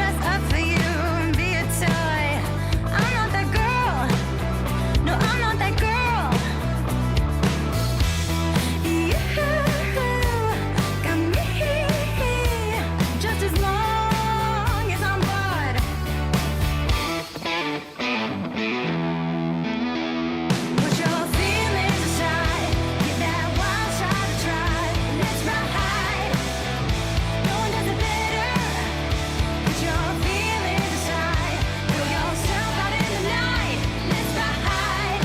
dress up for you and be a toy. I'm not that girl. No, I'm not that girl. You got me just as long as I'm bored. Put your feelings aside, give that wild shot a try. Let's ride. No one does it better. Put your feelings aside, throw yourself out in the night. Let's ride.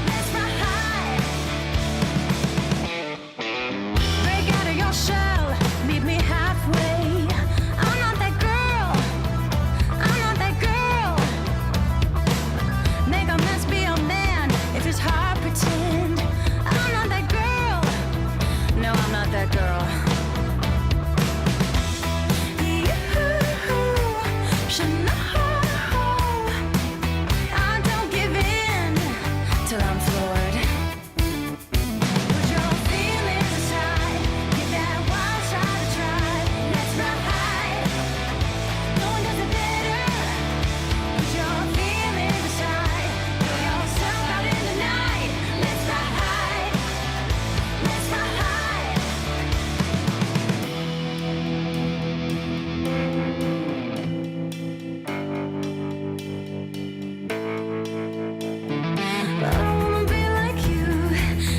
Let's ride. Break out of your shell, meet me halfway. I'm not that girl. I'm not that girl. Make a mess, be a man. If it's hard, pretend. I'm not that girl. No, I'm not that girl. You should know I don't give in till I'm floored. Put your feelings aside, give that wild shot a try. Let's ride. No one does it better. Put your feelings aside, throw yourself out in the night. Let's ride. Let's ride. I don't wanna be like you.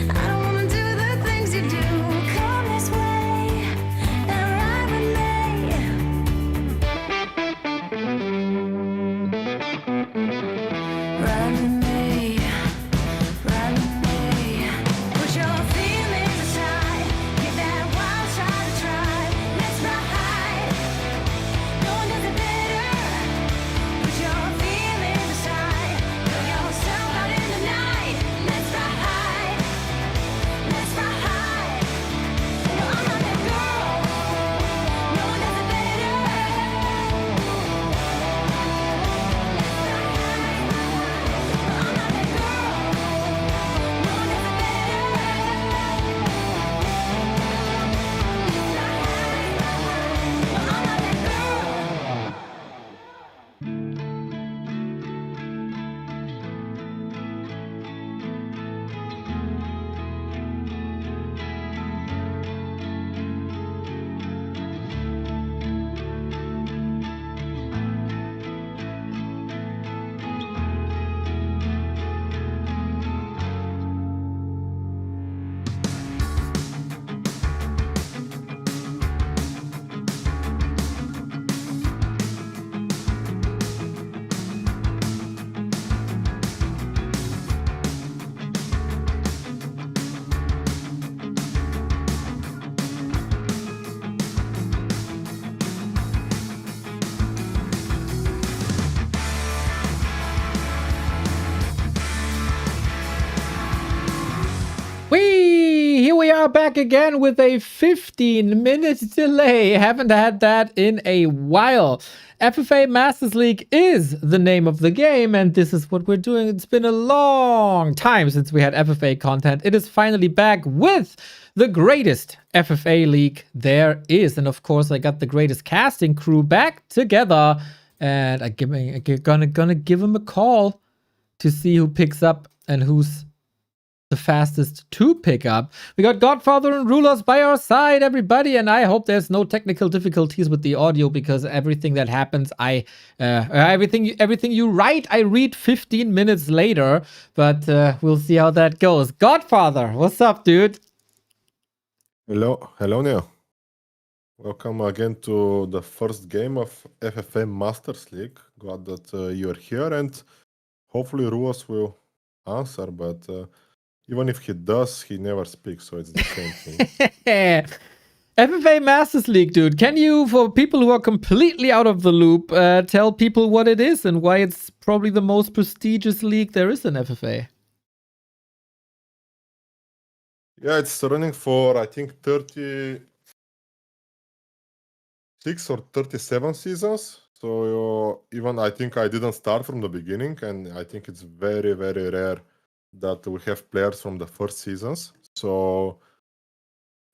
I don't wanna do the things you do. Come this way and ride with me. Ride with me. Ride with me. Put your feelings aside. Give that wild shot a try. Let's ride. No one does it better. Put your feelings aside. Throw yourself out in the night. Let's ride. Let's ride. No, I'm not that girl. No one does it better. No, I'm not that girl. No one does it better. No, I'm not that girl. Here we are back again with a 15-minute delay. Haven't had that in a while. FFA Masters League is the name of the game, and this is what we're doing. It's been a long time since we had FFA content. It is finally back with the greatest FFA league there is. And of course, I got the greatest casting crew back together. And I'm gonna give him a call to see who picks up and who's the fastest to pick up. We got Godfather and Rulers by our side, everybody, and I hope there's no technical difficulties with the audio, because everything that happens, everything you write, I read 15 minutes later. But we'll see how that goes. Godfather, what's up, dude? Hello, Neo. Welcome again to the first game of FFA Masters League. Glad that you're here, and hopefully Ruos will answer, but even if he does, he never speaks, so it's the same thing. FFA Masters League, dude. Can you, for people who are completely out of the loop, tell people what it is and why it's probably the most prestigious league there is in FFA? Yeah, it's running for, I think, 36 or 37 seasons. So even I think I didn't start from the beginning, and I think it's very, very rare that we have players from the first seasons. So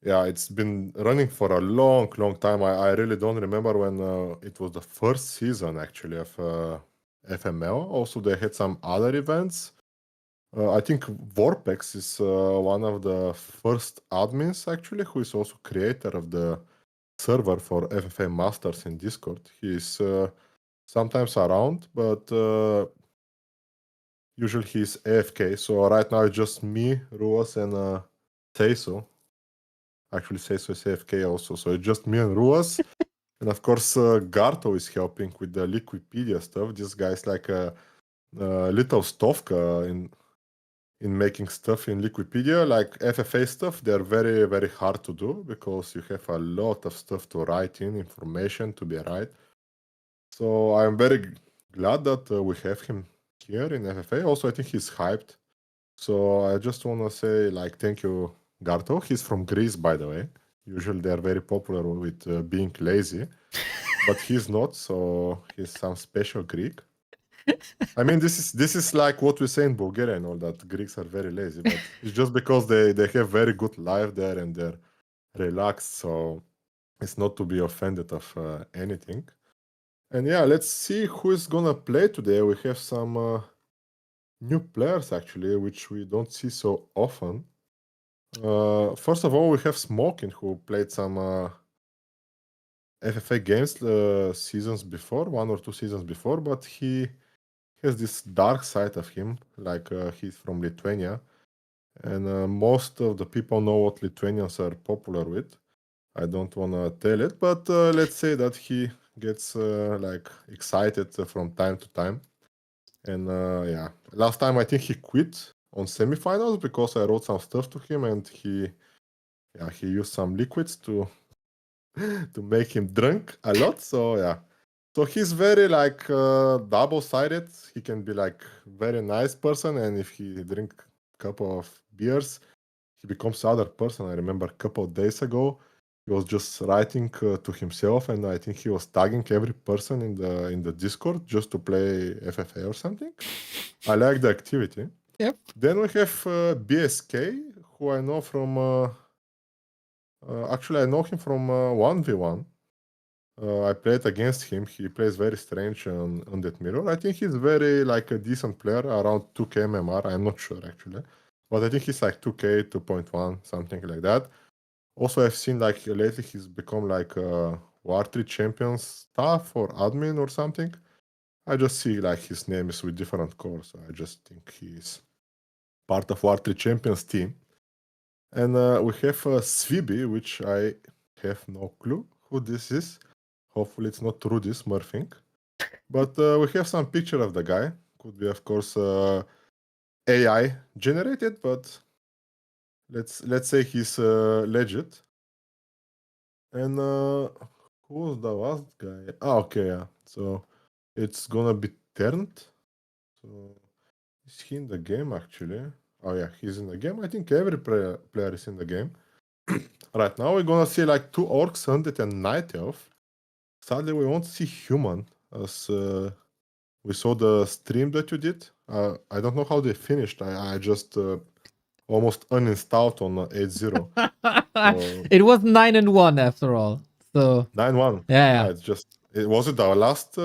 yeah, it's been running for a long time. I really don't remember when it was the first season actually of FML. Also, they had some other events. I think Vorpex is one of the first admins actually, who is also creator of the server for FFA Masters in Discord. He is sometimes around, but usually he's AFK. So right now it's just me, Ruas, and Seiso. Actually, Seiso is AFK also. So it's just me and Ruas. And of course, Garto is helping with the Liquipedia stuff. This guy is like a little Stovka in making stuff in Liquipedia. Like FFA stuff, they're very, very hard to do because you have a lot of stuff to write in, information to be right. So I'm very glad that we have him here in FFA. Also, I think he's hyped. So I just want to say, like, thank you, Garto. He's from Greece, by the way. Usually they are very popular with being lazy, but he's not. So he's some special Greek. I mean, this is like what we say in Bulgaria and all that. Greeks are very lazy, but it's just because they have very good life there and they're relaxed. So it's not to be offended of anything. And yeah, let's see who is gonna play today. We have some new players actually, which we don't see so often. First of all, we have Smokin, who played some FFA games seasons before, 1 or 2 seasons before, but he has this dark side of him, like he's from Lithuania, and most of the people know what Lithuanians are popular with. I don't want to tell it, but let's say that he gets like excited from time to time. And yeah, last time I think he quit on semifinals because I wrote some stuff to him, and he used some liquids to to make him drunk a lot. So yeah, so he's very like double-sided. He can be like very nice person, and if he drink a couple of beers, he becomes other person. I remember a couple of days ago, he was just writing to himself, and I think he was tagging every person in the Discord just to play FFA or something. I like the activity. Yep. Then we have BSK, who I know from. Actually, I know him from 1v1. I played against him. He plays very strange on that mirror. I think he's very like a decent player, around 2k MMR. I'm not sure actually, but I think he's like 2k, 2.1, something like that. Also, I've seen like lately he's become like a War 3 champion staff or admin or something. I just see like his name is with different cores. So I just think he's part of War 3 champions team. And we have Svibi, which I have no clue who this is. Hopefully it's not Rudy smurfing. But we have some picture of the guy. Could be, of course, AI generated, but let's say he's legit. And who's the last guy? Okay, yeah. So it's gonna be turned. So is he in the game actually? Oh yeah, he's in the game. I think every player is in the game. Right now we're gonna see like 2 orcs, 100 and night elf. Sadly, we won't see human as we saw the stream that you did. I don't know how they finished. I just almost uninstalled on 8.0. So It was 9-1 after all. So 9-1. yeah. It's just was it our last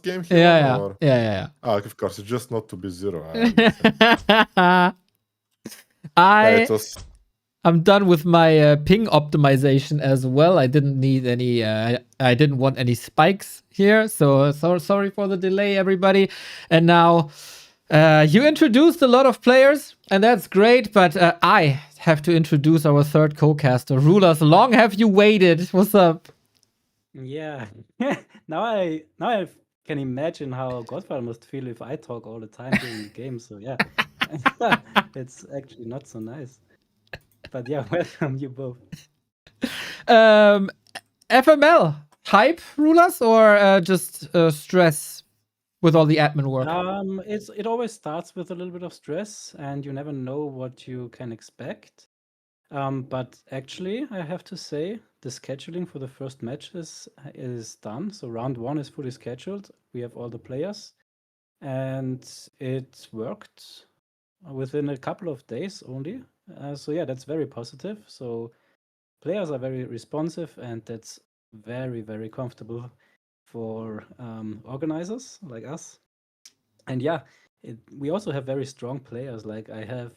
game he Yeah, won yeah. or? Yeah. Of course, it's just not to be 0. I understand. Yeah, it was. I'm done with my ping optimization as well. I didn't need any. I didn't want any spikes here, so sorry for the delay, everybody. And now you introduced a lot of players, and that's great. But I have to introduce our third co-caster, Rulers. Long have you waited? What's up? Yeah. now I can imagine how Godfather must feel if I talk all the time during the game. So yeah, it's actually not so nice. But yeah, welcome you both. FML hype, Rulers, or just stress with all the admin work? It always starts with a little bit of stress, and you never know what you can expect. But actually, I have to say, the scheduling for the first match is done. So round 1 is fully scheduled. We have all the players, and it worked within a couple of days only. So yeah, that's very positive. So players are very responsive, and that's very, very comfortable for organizers like us. And yeah, we also have very strong players. Like I have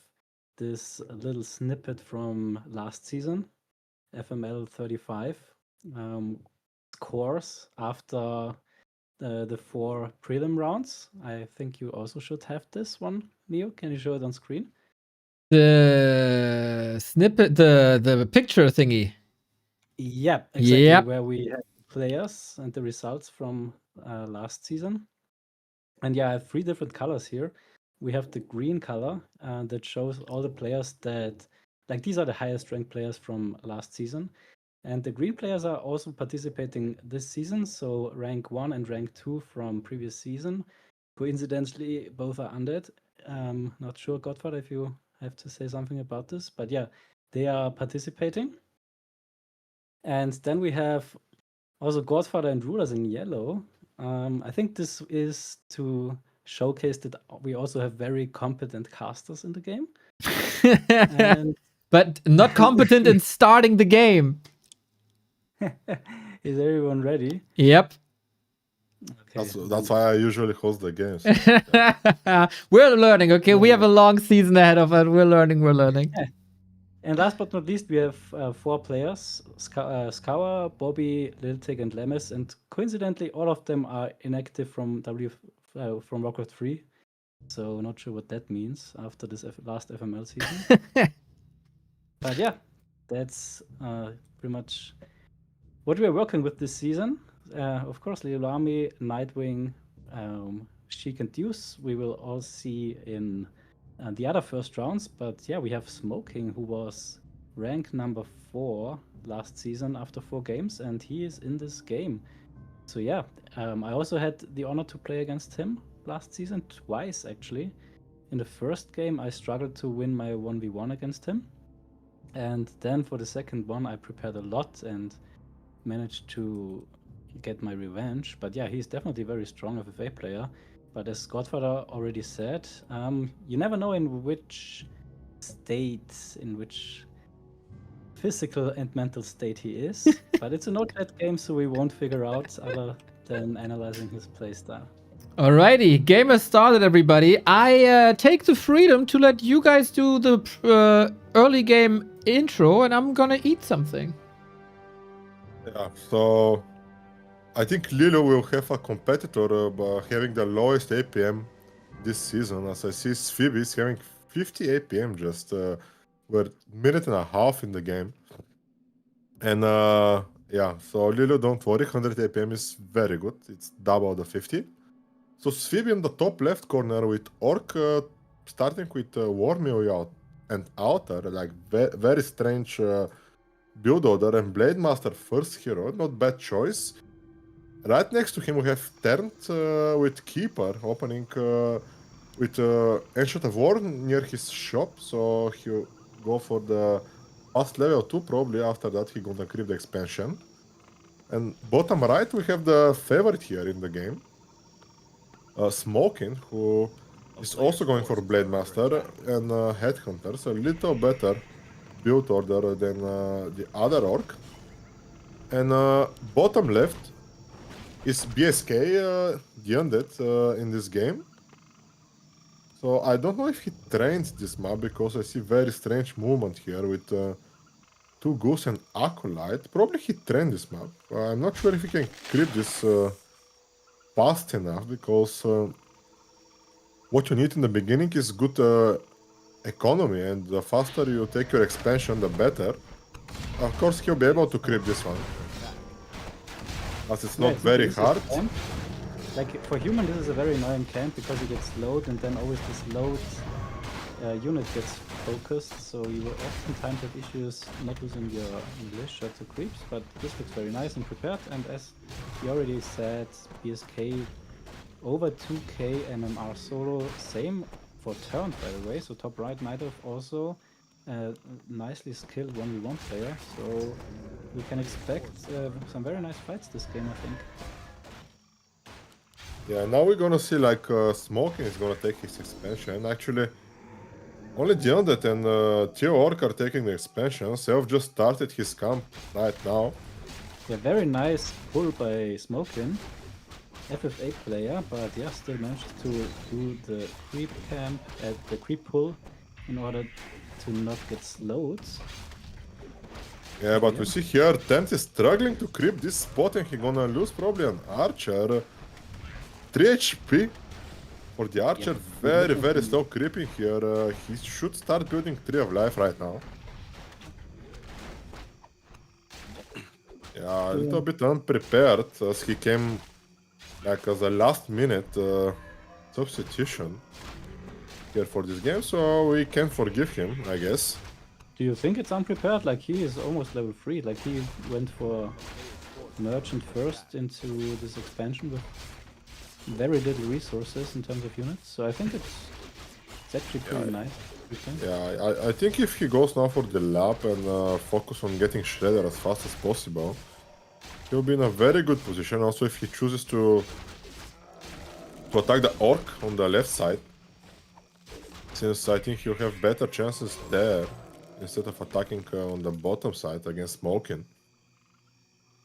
this little snippet from last season, FML 35 scores after the 4 prelim rounds. I think you also should have this one, Neo. Can you show it on screen? The snippet, the picture thingy. Yeah, exactly. Yep. Where we have players and the results from last season. And yeah, I have 3 different colors here. We have the green color that shows all the players that, like, these are the highest ranked players from last season. And the green players are also participating this season. So rank 1 and rank 2 from previous season. Coincidentally, both are undead. Not sure, Godfather, if you have to say something about this. But yeah, they are participating. And then we have also Godfather and Rulers in yellow. I think this is to showcase that we also have very competent casters in the game. And But not competent in starting the game. is everyone ready? Yep. Okay. That's why I usually host the games. We're learning, okay? We have a long season ahead of us. We're learning. And last but not least, we have 4 players: Scour, Bobby, Liltig, and Lemis. And coincidentally, all of them are inactive from from Warcraft 3. So not sure what that means after this last FML season. But yeah, that's pretty much what we are working with this season. Of course, Leolami, Nightwing, Sheik, and Deuce we will all see in the other first rounds. But yeah, we have Smoking, who was rank number 4 last season after 4 games, and he is in this game. So yeah, I also had the honor to play against him last season twice, actually. In the first game, I struggled to win my 1v1 against him. And then for the second one, I prepared a lot and managed to get my revenge. But yeah, he's definitely a very strong FFA player. But as Godfather already said, you never know in which state, in which physical and mental state he is. But it's a no-chat game, so we won't figure out other than analyzing his playstyle. Alrighty, game has started, everybody. I take the freedom to let you guys do the early game intro, and I'm gonna eat something. Yeah, so I think Lilo will have a competitor having the lowest APM this season. As I see, Phoebe is having 50 APM just. We're a minute and a half in the game. And yeah, so Lilo, don't worry, 100 APM is very good. It's double the 50. So Phoebe in the top left corner with Orc starting with Warmill and Outer, like very strange build order, and Blade Master first hero, not bad choice. Right next to him we have Ternt with Keeper opening with Ancient of War near his shop, so he'll go for the past level 2 probably. After that he gonna creep the expansion. And bottom right we have the favorite here in the game, Smoking, who is also going for Blade Master and Headhunter, so a little better build order than the other Orc. And bottom left is BSK, the Undead in this game. So I don't know if he trains this map, because I see very strange movement here with 2 Goose and Acolyte. Probably he trained this map. I'm not sure if he can creep this fast enough, because what you need in the beginning is good economy, and the faster you take your expansion, the better. Of course, he'll be able to creep this one, as it's not very hard. Like for human, this is a very annoying camp because you get slowed, and then always this load unit gets focused, so you will oftentimes have issues not losing your English shots or creeps. But this looks very nice and prepared, and as he already said, BSK over 2k MMR solo, same for Turn, by the way. So top right might have also a nicely skilled 1v1 player, so we can expect some very nice fights this game, I think. Yeah, now we're gonna see like Smoking is gonna take his expansion. Actually, Only Deondet and Theo Orc are taking the expansion. Self just started his camp right now. Yeah, very nice pull by Smokin, FFA player, but yeah, still managed to do the creep camp at the creep pull in order to not get slowed. Yeah, but we see here Tempt is struggling to creep this spot and he gonna lose probably an archer. 3 HP for the archer, very slow creeping here. He should start building 3 of life right now. Yeah, a little bit unprepared as he came like as a last minute substitution here for this game, so we can forgive him, I guess. Do you think it's unprepared? Like, he is almost level 3. Like, he went for merchant first into this expansion with very little resources in terms of units. So I think it's actually pretty nice. Yeah, I think if he goes now for the lap and focus on getting Shredder as fast as possible, he'll be in a very good position. Also, if he chooses to attack the Orc on the left side, since I think he'll have better chances there instead of attacking on the bottom side against Smokin.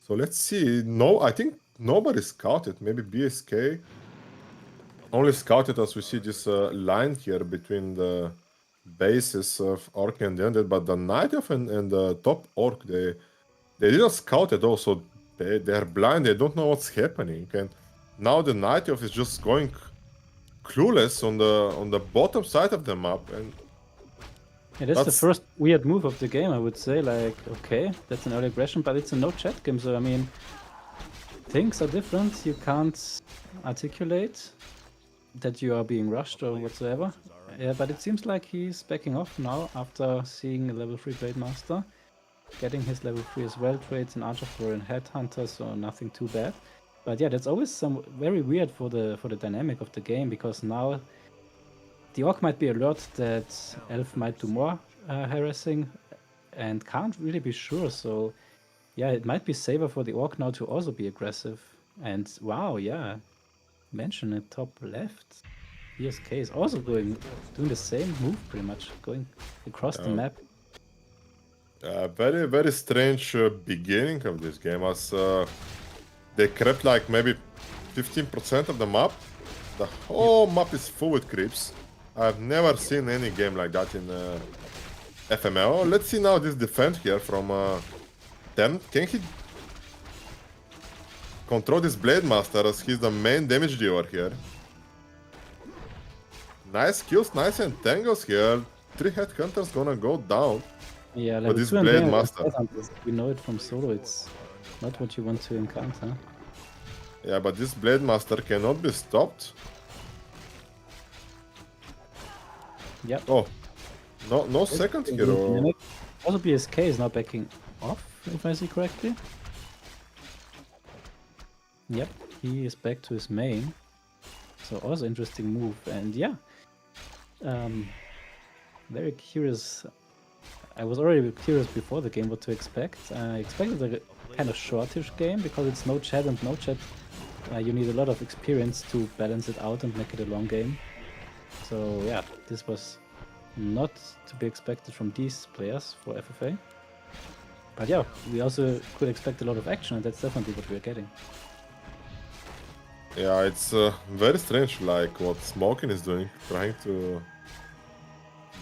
So let's see. No, I think nobody scouted. Maybe BSK only scouted as we see this line here between the bases of Orc and the Undead, but the Night Elf and the top Orc, they didn't scout at all, so they are blind, they don't know what's happening, and now the Night Elf is just going clueless on the bottom side of the map, and yeah, that's the first weird move of the game, I would say. Like, okay, that's an early aggression, but it's a no-chat game, so I mean, things are different. You can't articulate that you are being rushed or whatsoever. Yeah, but it seems like he's backing off now after seeing a level 3 Blade Master. Getting his level 3 as well, trades an Archer for a Headhunter, so nothing too bad. But yeah, that's always some very weird for the dynamic of the game, because now the Orc might be alert that Elf might do more harassing and can't really be sure. So yeah, it might be safer for the Orc now to also be aggressive. And wow, yeah, mention it top left. BSK is also doing the same move pretty much, going across the map. Very strange beginning of this game, as they crept like maybe 15% of the map. The whole map is full with creeps. I've never seen any game like that in FML. Let's see now this defense here from Tem. Can he control this Blade Master, as he's the main damage dealer here? Nice kills, nice entangles here. 3 Headhunters gonna go down. Yeah, like this Blade Master. We know it from solo, it's not what you want to encounter. Yeah, but this Blade Master cannot be stopped. Yep. Oh, no second hero. Also, BSK is now backing off, if I see correctly. Yep, he is back to his main. So also interesting move, and yeah, very curious. I was already curious before the game what to expect. I expected a kind of shortish game because it's no chat and no chat. You need a lot of experience to balance it out and make it a long game. So yeah, this was not to be expected from these players for FFA. But yeah, we also could expect a lot of action, and that's definitely what we're getting. Yeah, it's very strange, like what Smokin is doing, trying to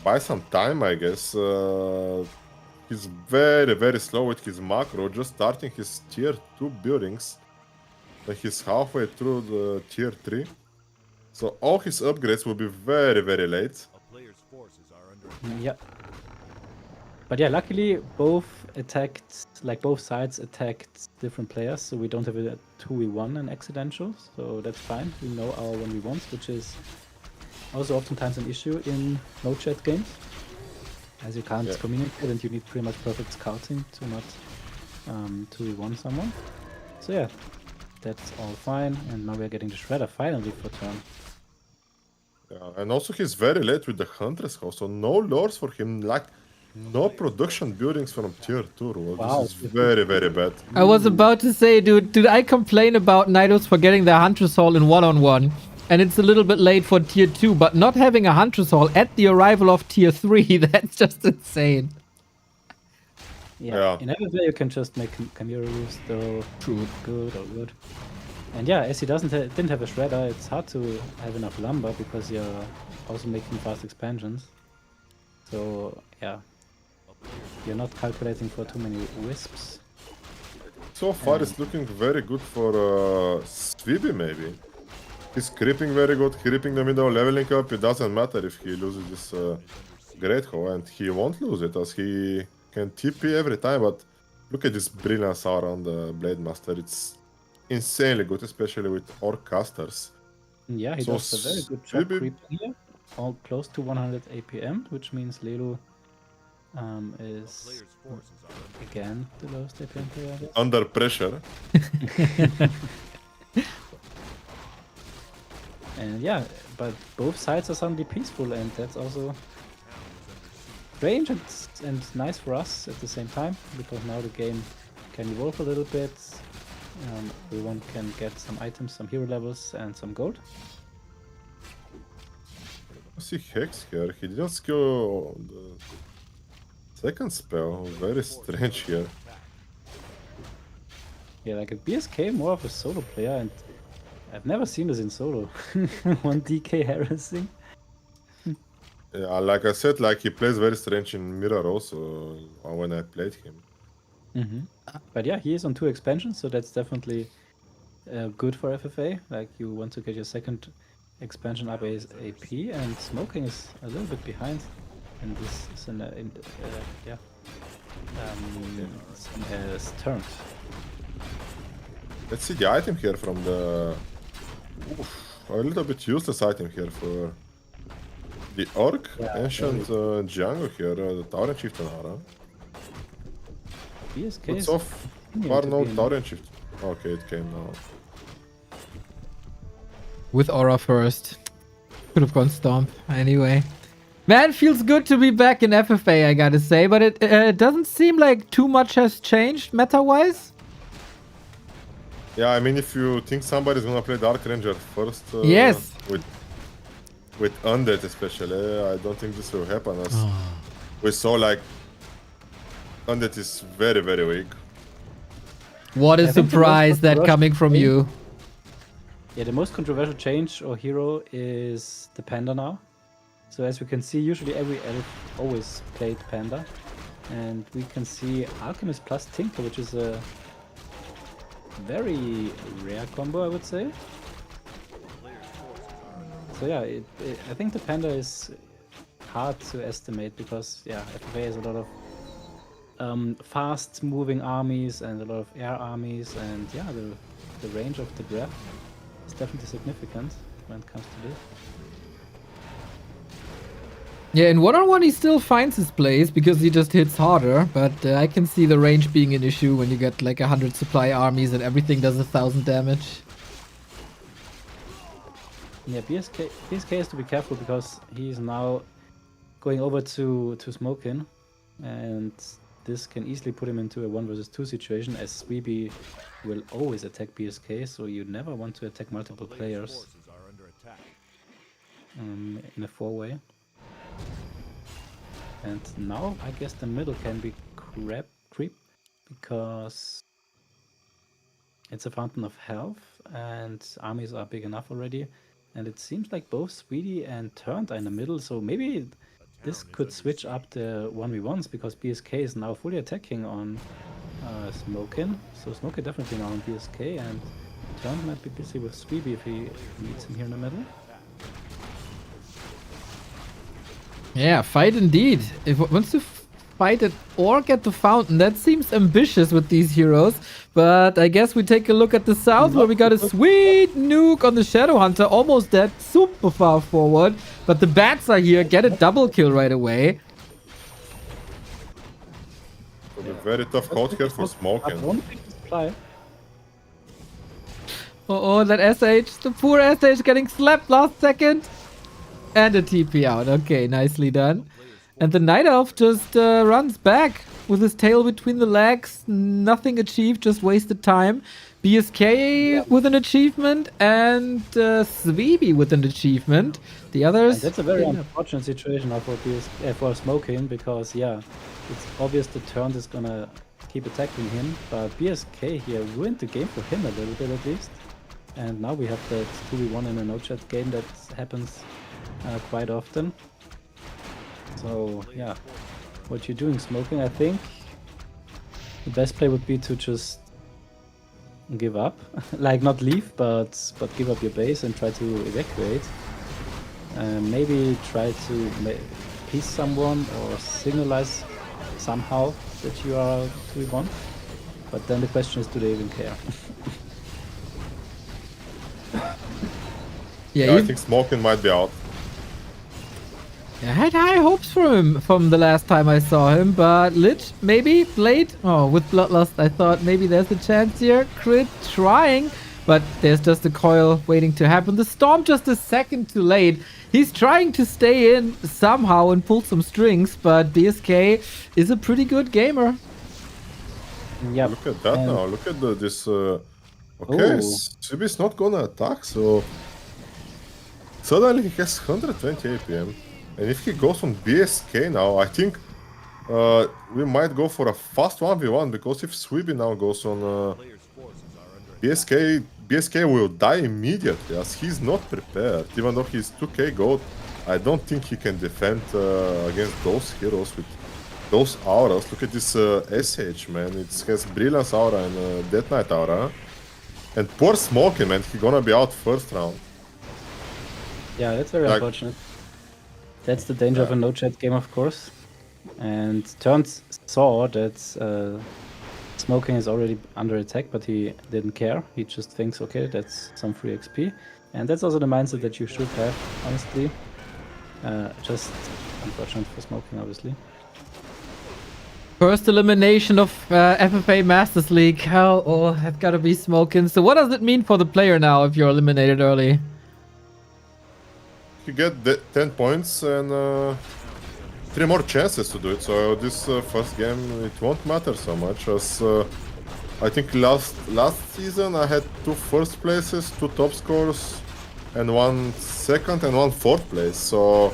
buy some time, I guess. He's very slow with his macro, just starting his tier 2 buildings. And he's halfway through the tier 3. So all his upgrades will be very late. Yeah. But yeah, luckily both sides attacked different players, so we don't have a 2v1 in accidentals, so that's fine. We know our 1v1s, which is also oftentimes an issue in no chat games, as you can't communicate and you need pretty much perfect scouting to not 2v1 someone. So yeah, that's all fine, and now we're getting the Shredder finally for turn. Yeah, and also he's very late with the Huntress house, so no lords for him, like no production buildings from tier 2. Wow. This is very bad. I was about to say, dude, I complain about Nidos for getting the Huntress Hall in 1-on-1? And it's a little bit late for tier 2, but not having a Huntress Hall at the arrival of tier 3, that's just insane. Yeah. In FFA, you can just make Chimera roofs though. True. Good or good. And yeah, as he didn't have a shredder, it's hard to have enough lumber because you're also making fast expansions. So yeah, you're not calculating for too many wisps. So far, it's looking very good for Sweeby, maybe. He's creeping very good, creeping the middle, leveling up. It doesn't matter if he loses this Great Hoe, and he won't lose it as he can TP every time. But look at this brilliance aura on the Blade Master. It's insanely good, especially with Orc casters. Yeah, he So does a very good job Sweeby- creeping here. All close to 100 APM, which means Lelu is again the lowest APM player. I guess. Under pressure. And yeah, but both sides are suddenly peaceful, and that's also strange and nice for us at the same time, because now the game can evolve a little bit. Everyone can get some items, some hero levels, and some gold. I see Hex here. He didn't skill the second spell. Very strange here. Yeah, like a BSK, more of a solo player, and I've never seen this in solo. 1 DK harassing. Yeah, like I said, like he plays very strange in Mirror also when I played him. But yeah, he is on 2 expansions, so that's definitely good for FFA. Like you want to get your second expansion up as AP, and Smoking is a little bit behind, and this is turned. Let's see the item here from the... Oof, a little bit useless item here for the Orc. Ancient Django here, the Tauren Chieftain aura. BSK But is so continuing far to no be in- Tauren Chieftain. Okay, it came now. With Aura first. Could have gone Stomp. Anyway. Man, feels good to be back in FFA, I gotta say. But it doesn't seem like too much has changed meta-wise. Yeah, I mean, if you think somebody's gonna play Dark Ranger first, Yes. with Undead especially, I don't think this will happen. As we saw, like Undead is very, very weak. What a I think the most surprise that controversial coming from thing- you. Yeah, the most controversial change or hero is the Panda now. So as we can see, usually every elf always played Panda. And we can see Alchemist plus Tinker, which is a very rare combo, I would say. So yeah, I think the Panda is hard to estimate because yeah, FFA has a lot of fast moving armies and a lot of air armies, and yeah, the range of the breath is definitely significant when it comes to this. Yeah, in one-on-one he still finds his place because he just hits harder, but I can see the range being an issue when you get like 100 supply armies and everything does 1000 damage. Yeah, BSK has to be careful because he's now going over to Smokin, and this can easily put him into a 1 versus 2 situation, as Sweeby will always attack BSK, so you never want to attack multiple players in a 4-way. And now I guess the middle can be creep because it's a fountain of health and armies are big enough already. And it seems like both Sweetie and Turned are in the middle, so maybe this could switch up the 1v1s because BSK is now fully attacking on Smokin. So Smokin definitely now on BSK, and Turned might be busy with Sweetie if he meets him here in the middle. Yeah, fight indeed. If wants to fight it or get the fountain, that seems ambitious with these heroes. But I guess we take a look at the south where we got a sweet nuke on the Shadow Hunter, almost dead, super far forward. But the bats are here, get a double kill right away. So a very tough hold here for Smoking. One big supply. Oh, that SH, the poor SH getting slapped last second. And a TP out. Okay, nicely done. And the Night Elf just runs back with his tail between the legs. Nothing achieved, just wasted time. BSK with an achievement and Sweeby with an achievement. The others... And that's a very clean up. unfortunate situation now for Smoking, because yeah, it's obvious the turn is gonna keep attacking him, but BSK here ruined the game for him a little bit at least. And now we have that 2v1 in a no-chat game that happens quite often. So yeah, what you're doing, Smoking, I think the best play would be to just give up. Like, not leave, but give up your base and try to evacuate. Maybe try to piece someone or signalize somehow that you are 2v1. But then the question is, do they even care? Yeah, I think Smoking might be out. I had high hopes for him from the last time I saw him, but Lich, maybe? Blade? Oh, with Bloodlust, I thought maybe there's a chance here. Crit trying, but there's just a coil waiting to happen. The Storm just a second too late. He's trying to stay in somehow and pull some strings, but BSK is a pretty good gamer. Yeah. Look at that now. Look at this. Okay, Oh. Subi's not gonna attack, so suddenly he has 120 APM. And if he goes on BSK now, I think we might go for a fast 1v1, because if Sweeby now goes on BSK will die immediately, as he's not prepared. Even though he's 2k gold, I don't think he can defend against those heroes with those auras. Look at this SH, man. It has Brilliance aura and Death Knight aura. And poor Smoking, man, he's gonna be out first round. Yeah, that's very unfortunate. That's the danger of a no-chat game, of course. And Turns saw that Smoking is already under attack, but he didn't care. He just thinks, okay, that's some free XP. And that's also the mindset that you should have, honestly. Just unfortunate for Smoking, obviously. First elimination of FFA Masters League. Hell, oh, that's gotta be Smoking. So what does it mean for the player now if you're eliminated early? You get 10 points and 3 more chances to do it. So this first game, it won't matter so much, as I think last season I had 2 first places, 2 top scores, and 1 second and 1 fourth place. So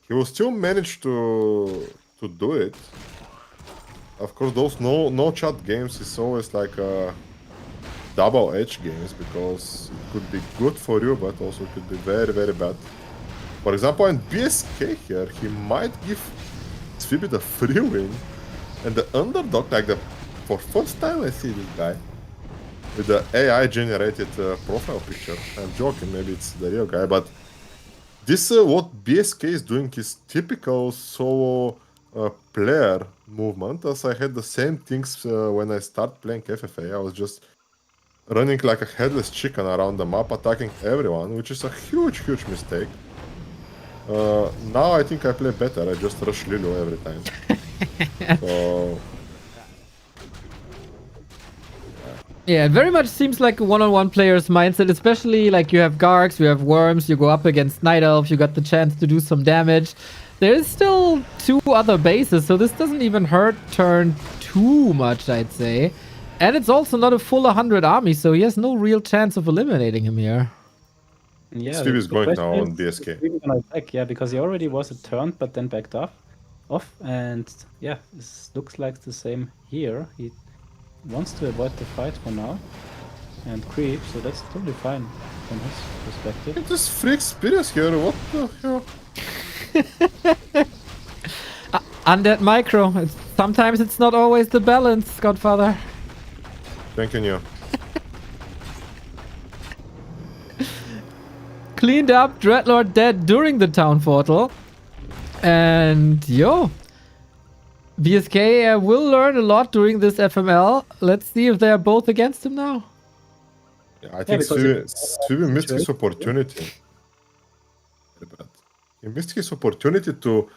he will still manage to do it. Of course, those no chat games is always like double edge games, because it could be good for you, but also could be very, very bad. For example, in BSK here, he might give Sweeby the free win, and the underdog, like for first time I see this guy with the AI generated profile picture. I'm joking, maybe it's the real guy, but this what BSK is doing is typical solo player movement, as I had the same things when I started playing FFA. I was just running like a headless chicken around the map, attacking everyone, which is a huge mistake. Now I think I play better. I just rush Lulu every time. So yeah, it very much seems like a one-on-one player's mindset, especially like you have Gargs, you have Worms, you go up against Night Elf, you got the chance to do some damage. There is still 2 other bases, so this doesn't even hurt turn too much, I'd say. And it's also not a full 100 army, so he has no real chance of eliminating him here. Yeah, Steve is the going question now on is, BSK. is Steve gonna attack? Yeah, because he already was a turn, but then backed off. And yeah, this looks like the same here. He wants to avoid the fight for now and creep, so that's totally fine from his perspective. It's this free experience here. What the hell? Undead micro. Sometimes it's not always the balance, Godfather. Thank you. Cleaned up, Dreadlord dead during the town portal. And yo, BSK will learn a lot during this FML. Let's see if they're both against him now. Yeah, I think Sweeby missed his opportunity. He missed his opportunity to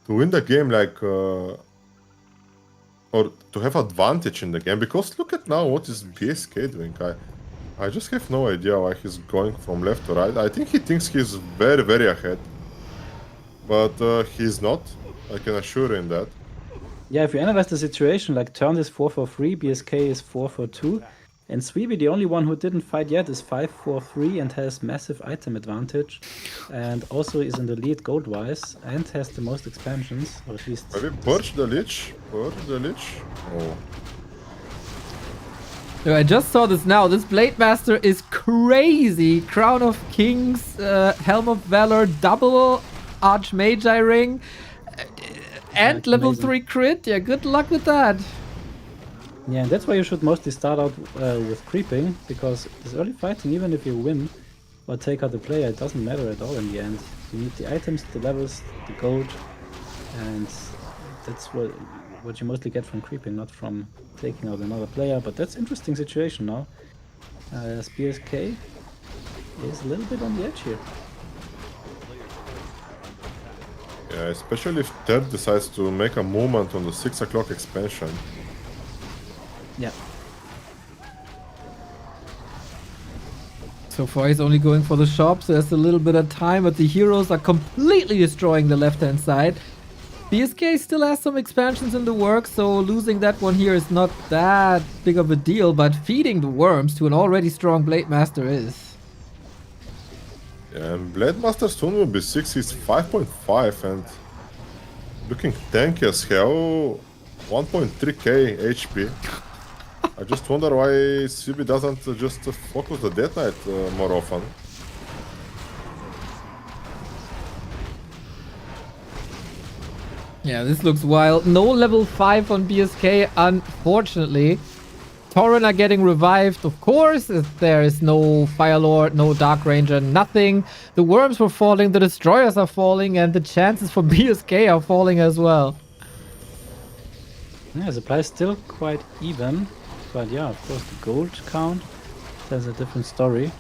win the game, like or to have advantage in the game, because look at now what is BSK doing. I just have no idea why he's going from left to right. I think he thinks he's very ahead, but he's not. I can assure you in that. Yeah, if you analyze the situation, like turn is 4-4-3, BSK is 4-4-2, and Sweeby, the only one who didn't fight yet, is 5-4-3 and has massive item advantage, and also is in the lead gold-wise, and has the most expansions, or at least... Maybe purge the Lich? Purge the Lich? Oh. I just saw this now. This Blade Master is crazy. Crown of Kings, Helm of Valor, double Archmagi ring, and That's level amazing. 3 crit. Yeah, good luck with that. Yeah, and that's why you should mostly start out with creeping, because this early fighting, even if you win or take out the player, it doesn't matter at all in the end. You need the items, the levels, the gold, and that's what you mostly get from creeping, not from taking out another player. But that's interesting situation now. As BSK is a little bit on the edge here. Yeah, especially if Ted decides to make a movement on the 6 o'clock expansion. Yeah. So far, he's only going for the shops. There's a little bit of time, but the heroes are completely destroying the left-hand side. BSK still has some expansions in the works, so losing that one here is not that big of a deal, but feeding the worms to an already strong Blade Master is. Yeah, and Blade Master soon will be 6, he's 5.5 and looking tanky as hell, 1.3k HP. I just wonder why CB doesn't just focus the Death Knight more often. Yeah, this looks wild. No level 5 on BSK, unfortunately. Tauren are getting revived, of course. There is no Fire Lord, no Dark Ranger, nothing. The worms were falling, the destroyers are falling, and the chances for BSK are falling as well. Yeah, supply is still quite even, but yeah, of course the gold count tells a different story.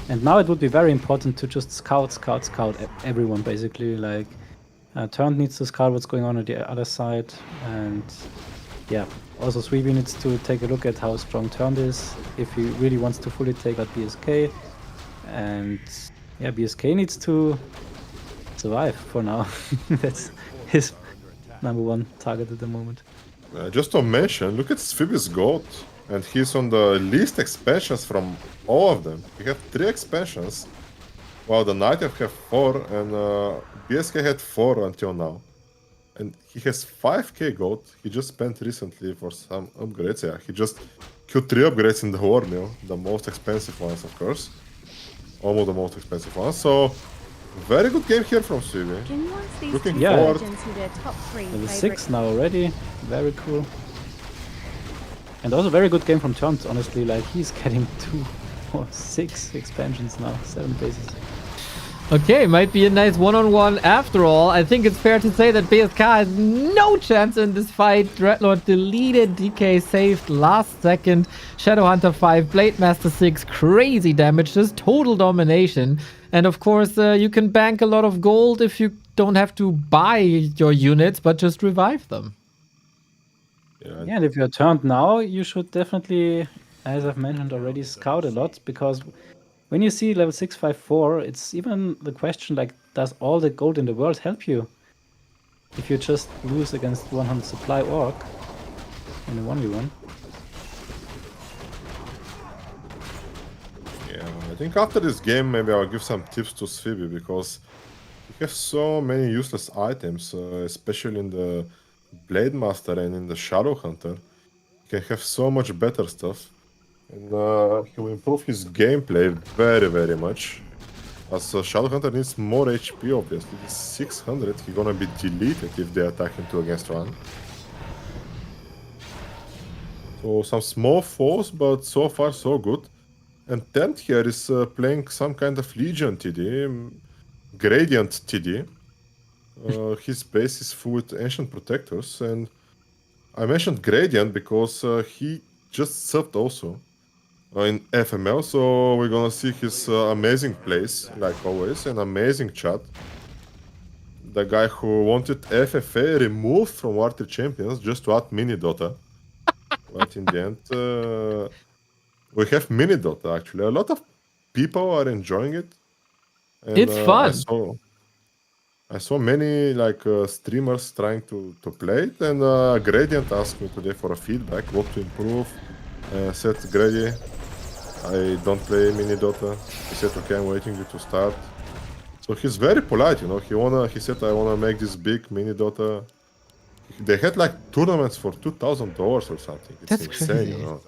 And now it would be very important to just scout everyone basically. Like, Turn needs to scout what's going on the other side, and yeah, also Sweeby needs to take a look at how strong Turn is if he really wants to fully take out BSK. And yeah, BSK needs to survive for now. That's his #1 target at the moment. Just to mention, look at Phoebe's gold, and he's on the least expansions from all of them. He had 3 expansions, while the Nighthawk have 4, and BSK had 4 until now. And he has 5k gold, he just spent recently for some upgrades. Yeah, he just killed 3 upgrades in the War Mill, the most expensive ones, of course. Almost the most expensive ones, so very good game here from Phoebe. Can you ask these Looking two forward. legends who their top 3 Level favorite 6 now already, very cool. And also very good game from Turns, honestly, like he's getting 2 or 6 expansions now, 7 bases. Okay, might be a nice one-on-one after all. I think it's fair to say that BSK has no chance in this fight. Dreadlord deleted, DK saved last second. Shadowhunter 5, Blade Master 6, crazy damage, just total domination. And of course, you can bank a lot of gold if you don't have to buy your units, but just revive them. Yeah, and if you're turned now, you should definitely, as I've mentioned already, scout a lot, because when you see level 654, it's even the question, like, does all the gold in the world help you? If you just lose against 100 supply orc in a 1v1. Yeah, I think after this game, maybe I'll give some tips to Phoebe, because he has so many useless items, especially in the Blade Master and in the Shadow Hunter. He can have so much better stuff. And he will improve his gameplay very, very much. As Shadow Hunter needs more HP, obviously. He's 600, he's gonna be deleted if they attack him 2 against 1. So some small falls, but so far so good. And Tent here is playing some kind of Legion TD, Gradient TD. His base is full with Ancient Protectors, and I mentioned Gradient because he just subbed also in FML, so we're gonna see his amazing plays, like always, an amazing chat. The guy who wanted FFA removed from War3 Champions just to add mini Dota. But in the end, we have mini Dota actually. A lot of people are enjoying it. And, It's fun. I saw many like streamers trying to play it, and Gradient asked me today for a feedback, what to improve. Said Grady, I don't play mini Dota. He said, okay, I'm waiting you to start. So he's very polite, you know. He said, I wanna make this big mini Dota. They had like tournaments for $2,000 or something. It's That's insane, crazy. you know.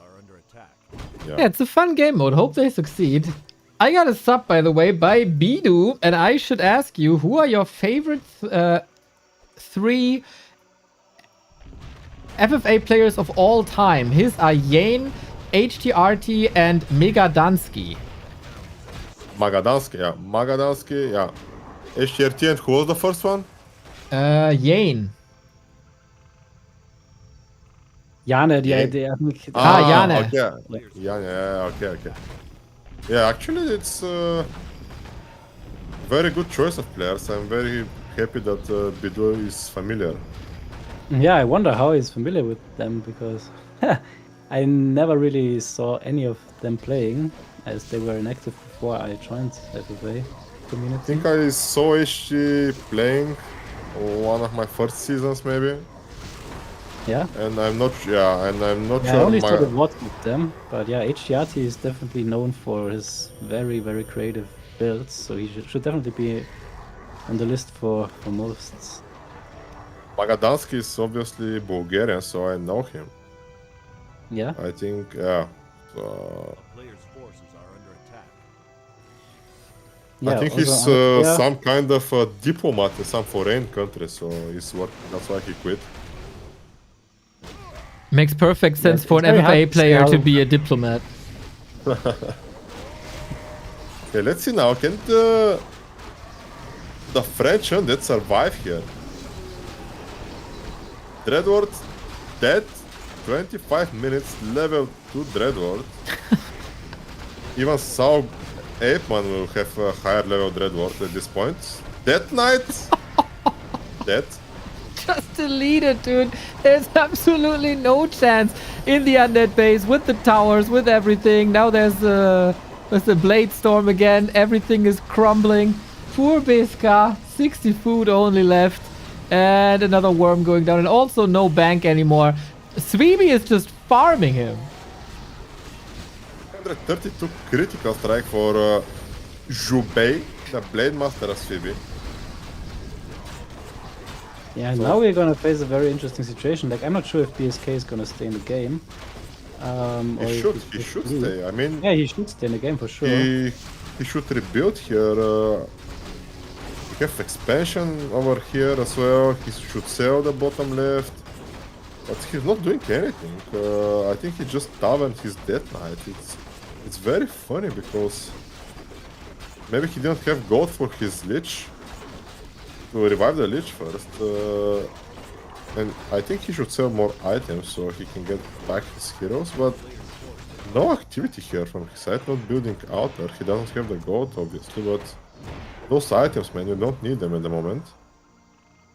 Yeah, it's a fun game mode. Hope they succeed. I got a sub, by the way, by Bidu, and I should ask you, who are your favorite 3 FFA players of all time? His are Yane, HTRT, and Megadansky. Magadansky, yeah. HTRT, and who was the first one? Yane. Jane, Yeah. I think. Jane. Okay. Yeah, okay. Yeah, actually, it's a very good choice of players. I'm very happy that Bidu is familiar. Yeah, I wonder how he's familiar with them because I never really saw any of them playing as they were inactive before I joined FFA I community. think I saw HT playing one of my first seasons, maybe. Yeah. And I'm not sure. I Sure. only saw the VOD with them, but yeah, HTRT is definitely known for his very, very creative builds, so he should definitely be on the list for most. Magadansky is obviously Bulgarian, so I know him. Yeah. I think, yeah. Player's forces are under attack. I think also he's yeah. some kind of a diplomat in some foreign country, so that's why he quit. Makes perfect sense it's for an very hard FFA to player say to how- be a diplomat. Okay, let's see now. Can the French undead survive here? Dreadwort dead. 25 minutes, level 2 Dreadwort. Even Sao Apeman will have a higher level Dreadwort at this point. Death Knight. Dead. Just delete it, dude. There's absolutely no chance in the undead base with the towers, with everything. Now there's a blade storm again. Everything is crumbling. Poor Beska. 60 food only left. And another worm going down. And also no bank anymore. Sweeby is just farming him. 132 critical strike for Jubei, the Blade Master of Sweeby. Yeah, now we're gonna face a very interesting situation. Like, I'm not sure if BSK is gonna stay in the game. Or He if should leave. stay. I mean, Yeah, he should stay in the game for sure. he should rebuild here. We have expansion over here as well. He should sell the bottom left. But he's not doing anything. I think he just taverned his Death Knight. It's very funny because maybe he didn't have gold for his Lich to revive the Lich first. And I think he should sell more items so he can get back his heroes, but no activity here from his side, not building outer. He doesn't have the gold obviously, but those items, man, you don't need them at the moment.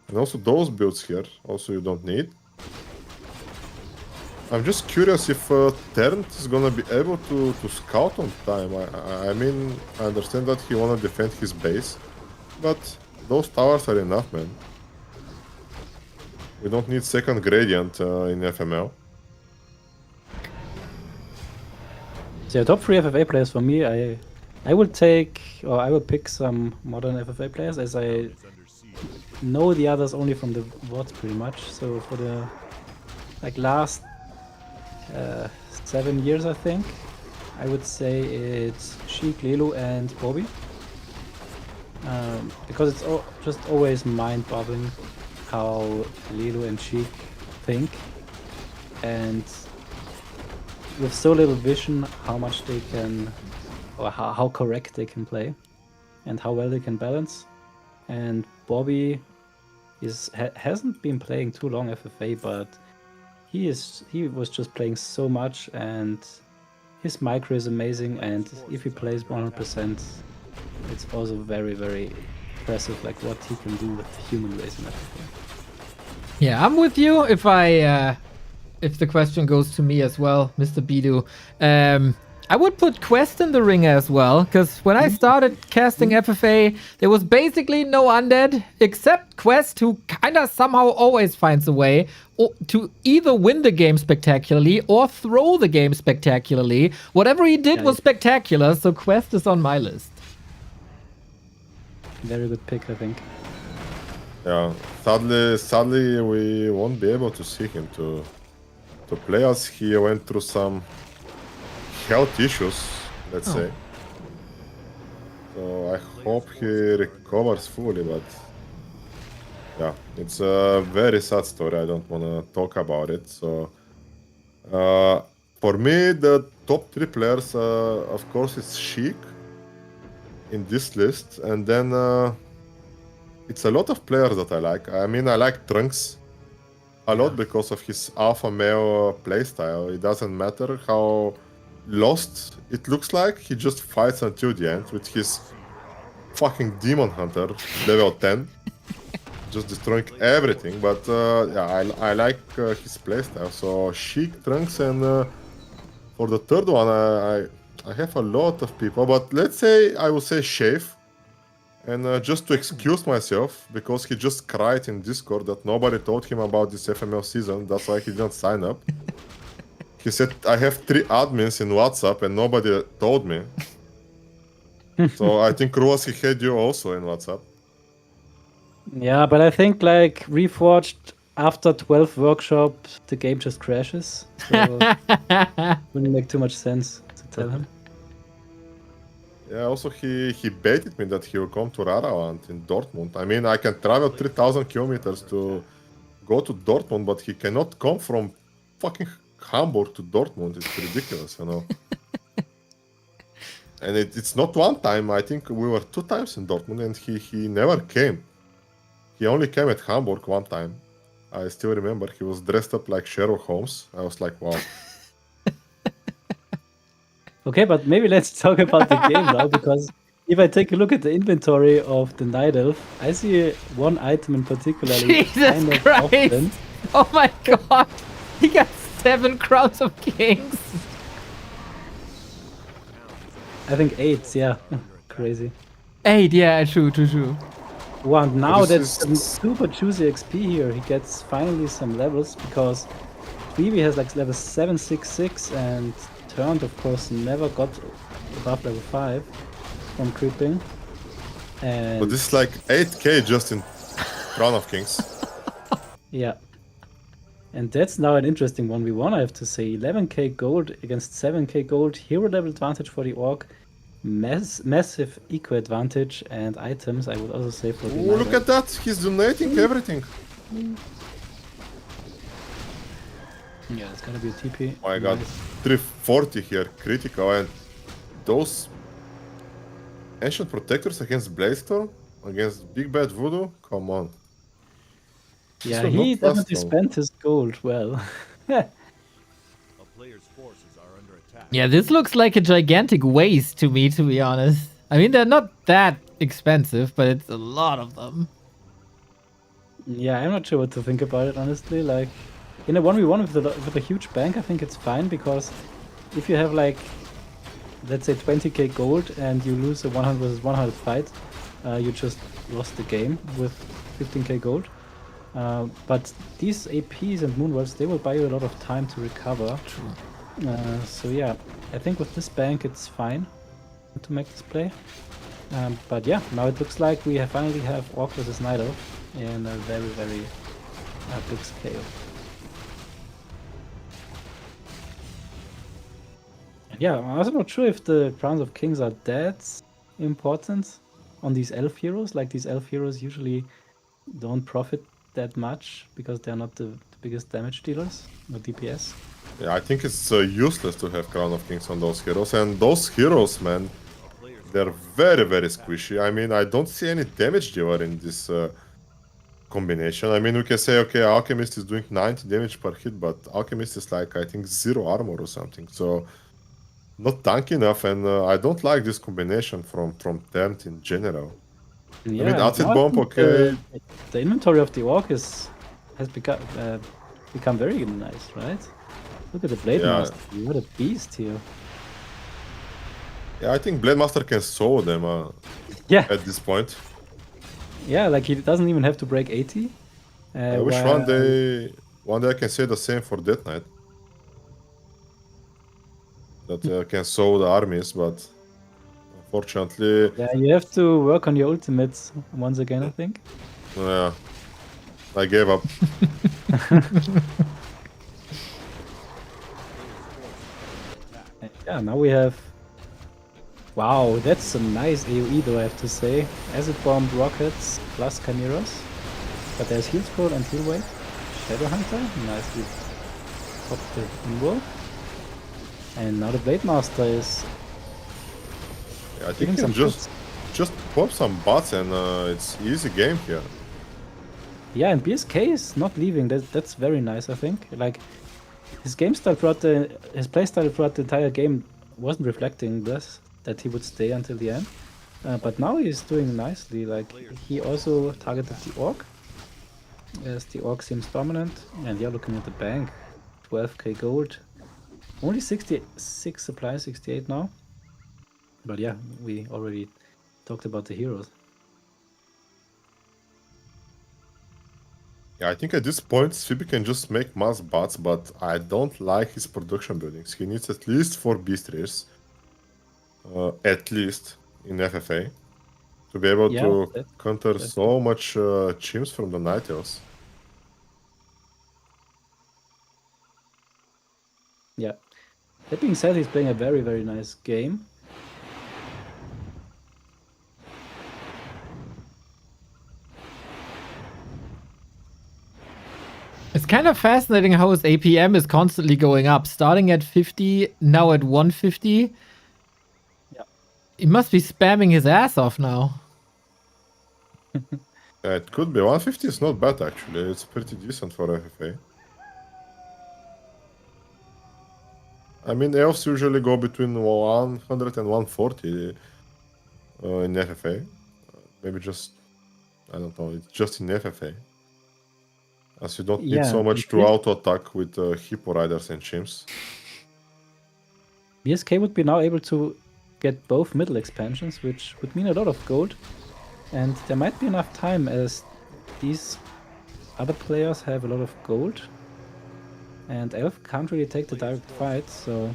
And also those builds here, also you don't need. I'm just curious if Ternt is gonna be able to scout on time. I mean, I understand that he wanna defend his base, but those towers are enough, man. We don't need second gradient in FML. So top 3 FFA players for me, I will pick some modern FFA players as I know the others only from the VODs pretty much. So for the last 7 years, I think, I would say it's Sheik, Lelu, and Bobby. Because it's just always mind-boggling how Lelu and Sheik think, and with so little vision, how much they can, or how correct they can play, and how well they can balance. And Bobby hasn't been playing too long FFA, but he was just playing so much, and his micro is amazing. And if he plays 100%, it's also very, very impressive, like what he can do with the human race in FFA. Yeah, I'm with you. If the question goes to me as well, Mr. Bidu, I would put Quest in the ring as well, because when I started casting FFA, there was basically no undead except Quest, who kinda somehow always finds a way to either win the game spectacularly or throw the game spectacularly. Whatever he did was spectacular, so Quest is on my list. Very good pick, I think. Yeah, sadly, we won't be able to see him to play us. He went through some health issues, let's say. So I hope he recovers fully, but yeah, it's a very sad story. I don't want to talk about it. So for me, the top 3 players, of course, is Sheik in this list, and then it's a lot of players that I like. I mean, I like Trunks a lot because of his alpha male playstyle. It doesn't matter how lost it looks like, he just fights until the end with his fucking Demon Hunter, level 10. Just destroying everything, but yeah, I like his playstyle. So Sheik, Trunks, and for the third one, I have a lot of people, but let's say I will say Shave. And just to excuse myself, because he just cried in Discord that nobody told him about this FML season, that's why he didn't sign up. He said, I have 3 admins in WhatsApp and nobody told me. So I think Ruas, he had you also in WhatsApp. Yeah, but I think like Reforged after 12 workshops, the game just crashes. So wouldn't make too much sense to tell him. Yeah, also he baited me that he will come to Raraland in Dortmund. I mean, I can travel 3,000 kilometers to go to Dortmund, but he cannot come from fucking Hamburg to Dortmund. It's ridiculous, you know. And it's not one time. I think we were 2 times in Dortmund, and he never came. He only came at Hamburg one time. I still remember he was dressed up like Sherlock Holmes. I was like, wow. Okay, but maybe let's talk about the game now, because if I take a look at the inventory of the Night Elf, I see one item in particular. Jesus Christ! Oh my god! He got 7 Crowns of Kings! I think 8, yeah. Crazy. 8, yeah, true. Wow, and now This that's super juicy XP here. He gets finally some levels, because Phoebe has like level 766, and Turned, of course, never got above level 5 from creeping. And But this is like 8k just in Crown of Kings. yeah. And that's now an interesting 1v1, I have to say. 11k gold against 7k gold, hero level advantage for the Orc, massive eco advantage, and items, I would also say, for the Oh, look at that! He's donating everything. Yeah, it's gonna be a TP. Oh my god, Nice. 340 here, critical, and those Ancient Protectors against Bladestorm, against Big Bad Voodoo, come on. Yeah, will he not last definitely long. spent his gold well. A player's forces are under attack. Yeah, this looks like a gigantic waste to me, to be honest. I mean, they're not that expensive, but it's a lot of them. Yeah, I'm not sure what to think about it, honestly. Like, in a 1v1 with a huge bank, I think it's fine, because if you have, like, let's say 20k gold and you lose a 100 versus 100 fight, you just lost the game with 15k gold. But these APs and Moonworlds, they will buy you a lot of time to recover. True. So yeah, I think with this bank it's fine to make this play. But yeah, now it looks like we finally have Orc versus Night Elf in a very, very big scale. Yeah, I'm also not sure if the Crowns of Kings are that important on these elf heroes. Like, these elf heroes usually don't profit that much because they're not the biggest damage dealers or DPS. Yeah, I think it's useless to have Crown of Kings on those heroes, and those heroes, man, they're very, very squishy. I mean, I don't see any damage dealer in this combination. I mean, we can say, okay, Alchemist is doing 90 damage per hit, but Alchemist is like, I think, 0 armor or something. So not tanky enough, and I don't like this combination from Turned in general. Yeah, I mean, Acid now Bomb, think okay. The inventory of the Orc has become very nice, right? Look at the Blade Yeah. Master. What a beast here. Yeah, I think Blade Master can solo them Yeah, at this point. yeah, like he doesn't even have to break 80. I wish one day I can say the same for Death Knight. That can solo the armies, but unfortunately, Yeah, you have to work on your ultimates once again, I think. yeah, I gave up. Yeah, now we have. Wow, that's a nice AoE though, I have to say. Acid Bomb, Rockets, plus Chimeras. But there's Heal Scroll and Heal Wave. Shadow Hunter, nicely popped the Invul. And now the Blade Master is Yeah, I think giving you some can hits. just pop some bots and it's easy game here. Yeah, and BSK is not leaving. That's very nice, I think. Like his game style his play style throughout the entire game wasn't reflecting this, that he would stay until the end. But now he's doing nicely. Like he also targeted the Orc, as the Orc seems dominant. And yeah, looking at the bank, 12k gold, only 66 supplies, 68 now. But yeah, we already talked about the heroes. Yeah, I think at this point, Swipe can just make mass bots, but I don't like his production buildings. He needs at least 4 Beast Rares, at least in FFA, to be able Yeah, to that- counter that's so much chimps from the Night Elves. Yeah. That being said, he's playing a very, very nice game. It's kind of fascinating how his APM is constantly going up, starting at 50, now at 150. Yeah. He must be spamming his ass off now. Yeah, it could be. 150 is not bad, actually. It's pretty decent for FFA. I mean, elves usually go between 100 and 140 in FFA. Maybe just, I don't know, it's just in FFA. As you don't need Yeah, so much to auto-attack with Hippo Riders and Chimps. BSK would be now able to get both middle expansions, which would mean a lot of gold. And there might be enough time, as these other players have a lot of gold. And Elf can't really take the direct fight, so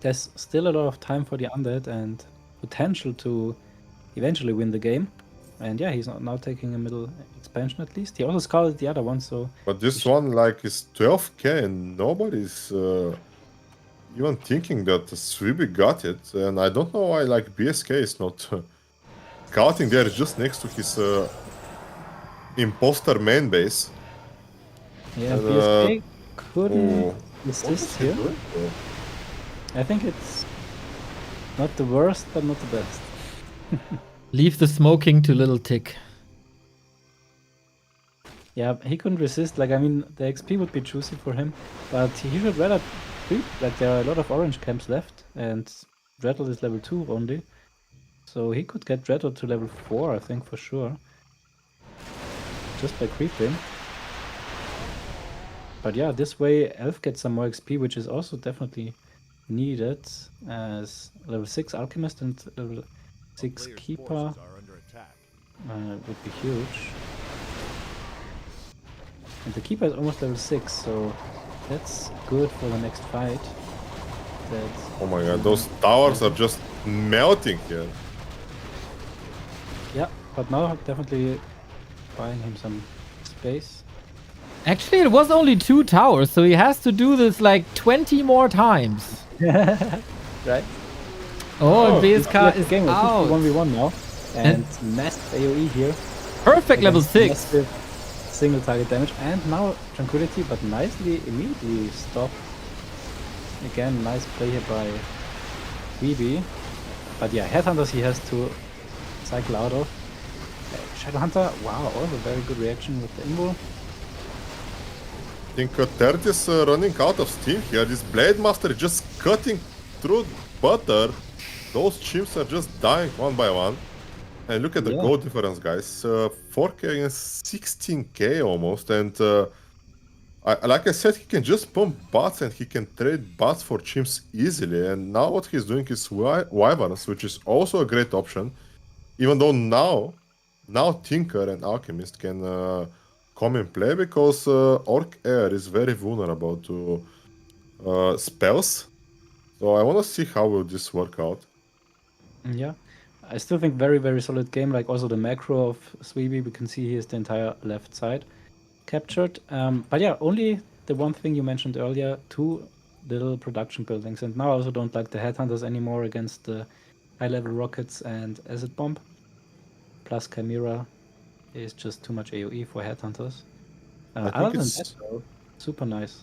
there's still a lot of time for the undead and potential to eventually win the game. And yeah, he's now taking a middle expansion at least. He also scouted the other one, so But this one, like, is 12k and nobody's even thinking that Swibe got it. And I don't know why, like, BSK is not scouting there just next to his imposter main base. yeah, And, BSK couldn't What resist is he here. doing? I think it's not the worst, but not the best. Leave the smoking to Little Tick. Yeah, he couldn't resist. Like, I mean, the XP would be juicy for him, but he should rather creep. Like, there are a lot of orange camps left, and Dreadle is level 2 only. So he could get Dreadle to level 4, I think, for sure. Just by creeping. But yeah, this way Elf gets some more XP, which is also definitely needed, as level 6 Alchemist and level 6 Player's Keeper forces are under attack. would be huge. And the Keeper is almost level 6, so that's good for the next fight. Oh my god, those towers are just melting here. Yeah, but now definitely buying him some space. Actually, it was only 2 towers, so he has to do this like 20 more times. Right? Oh, and He's BSK left the is game with out. 1v1 now. And massive AoE here. Perfect level Against 6. massive single target damage. And now Tranquility, but nicely immediately stopped. Again, nice play here by Weeby. But yeah, Headhunters he has to cycle out of. Shadowhunter, wow, also very good reaction with the Invul. I think Third is running out of steam here. This Blade Master is just cutting through butter. Those chimps are just dying one by one. And look at the Yeah. gold difference, guys. 4k and 16k almost. And like I said, he can just pump bots and he can trade bots for chimps easily. And now what he's doing is Wyverns, which is also a great option. Even though now Tinker and Alchemist can come in play because Orc Air is very vulnerable to spells. So I want to see how will this work out. Yeah. I still think very, very solid game. Like also the macro of Sweeby, we can see here's the entire left side captured. But yeah, only the one thing you mentioned earlier, 2 little production buildings. And now I also don't like the Headhunters anymore against the high-level rockets and Acid Bomb. Plus Chimera is just too much AoE for Headhunters. I think Other than it's that, though, super nice.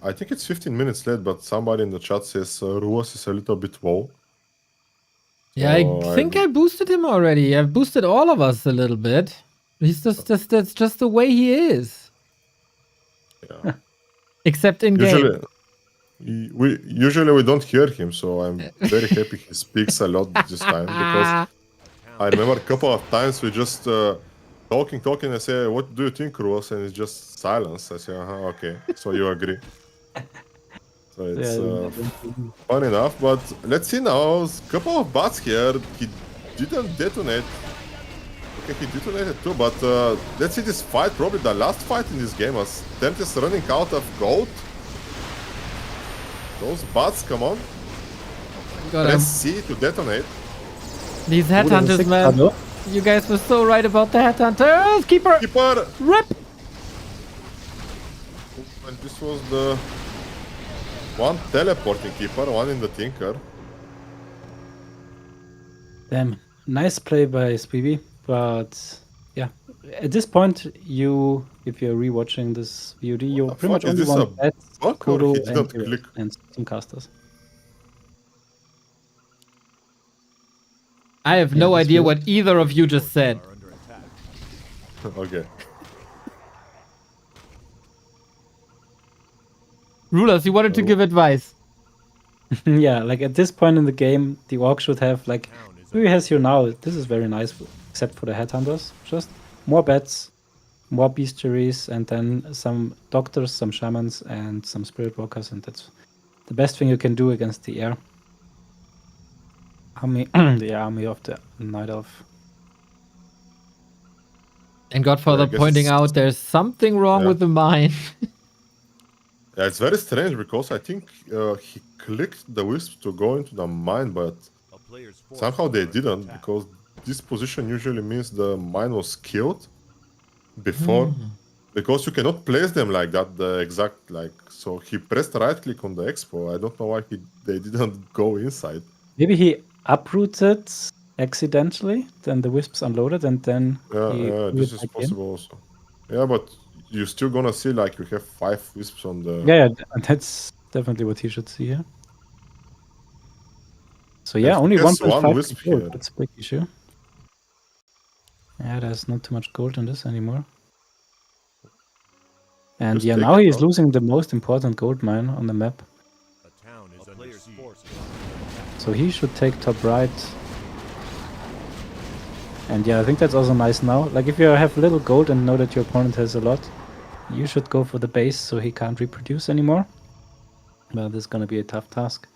I think it's 15 minutes late, but somebody in the chat says Ruas is a little bit low. Yeah, I So think I boosted him already. I've boosted all of us a little bit. He's just that's just the way he is. Yeah. Except in game. Usually we don't hear him, so I'm very happy he speaks a lot this time because I remember a couple of times we just talking. I say, "What do you think, Ruas?" And it's just silence. I say, okay, so you agree." So it's fun enough, but let's see now. A couple of bots here. He didn't detonate. Okay, he detonated too, but let's see this fight. Probably the last fight in this game as Tent is running out of gold. Those bots, come on. Let's see to detonate. These Headhunters, man. You guys were so right about the Headhunters. Keeper! Rip! And this was the one teleporting keeper, one in the Tinker. Damn, nice play by Sweeby, but yeah, at this point, if you're rewatching this VOD, you pretty much only want Bats, Kodo, and some casters. I have no idea what either of you just said. Okay. Rulers, you wanted to give advice. Yeah, like at this point in the game, the Orc should have like who has here now. This is very nice, except for the Headhunters. Just more bats, more bestiaries, and then some doctors, some shamans, and some spirit walkers, and that's the best thing you can do against the air. The army of the Night Elf. And Godfather pointing out there's something wrong with the mine. Yeah, it's very strange because I think he clicked the wisp to go into the mine, but somehow they didn't because this position usually means the mine was killed before. Because you cannot place them like that, the exact like. So he pressed right click on the expo. I don't know why they didn't go inside. Maybe he uprooted accidentally, then the wisps unloaded, and then this is possible also. Yeah, but you're still gonna see like you have 5 wisps on the. Yeah, that's definitely what he should see here. So yeah, only 1.5 wisp gold. here. That's a big issue. Yeah, there's not too much gold in this anymore. And Just yeah, take now it he's out. losing the most important gold mine on the map. So he should take top right. And yeah, I think that's also nice now. Like if you have little gold and know that your opponent has a lot, you should go for the base so he can't reproduce anymore. But this is gonna be a tough task,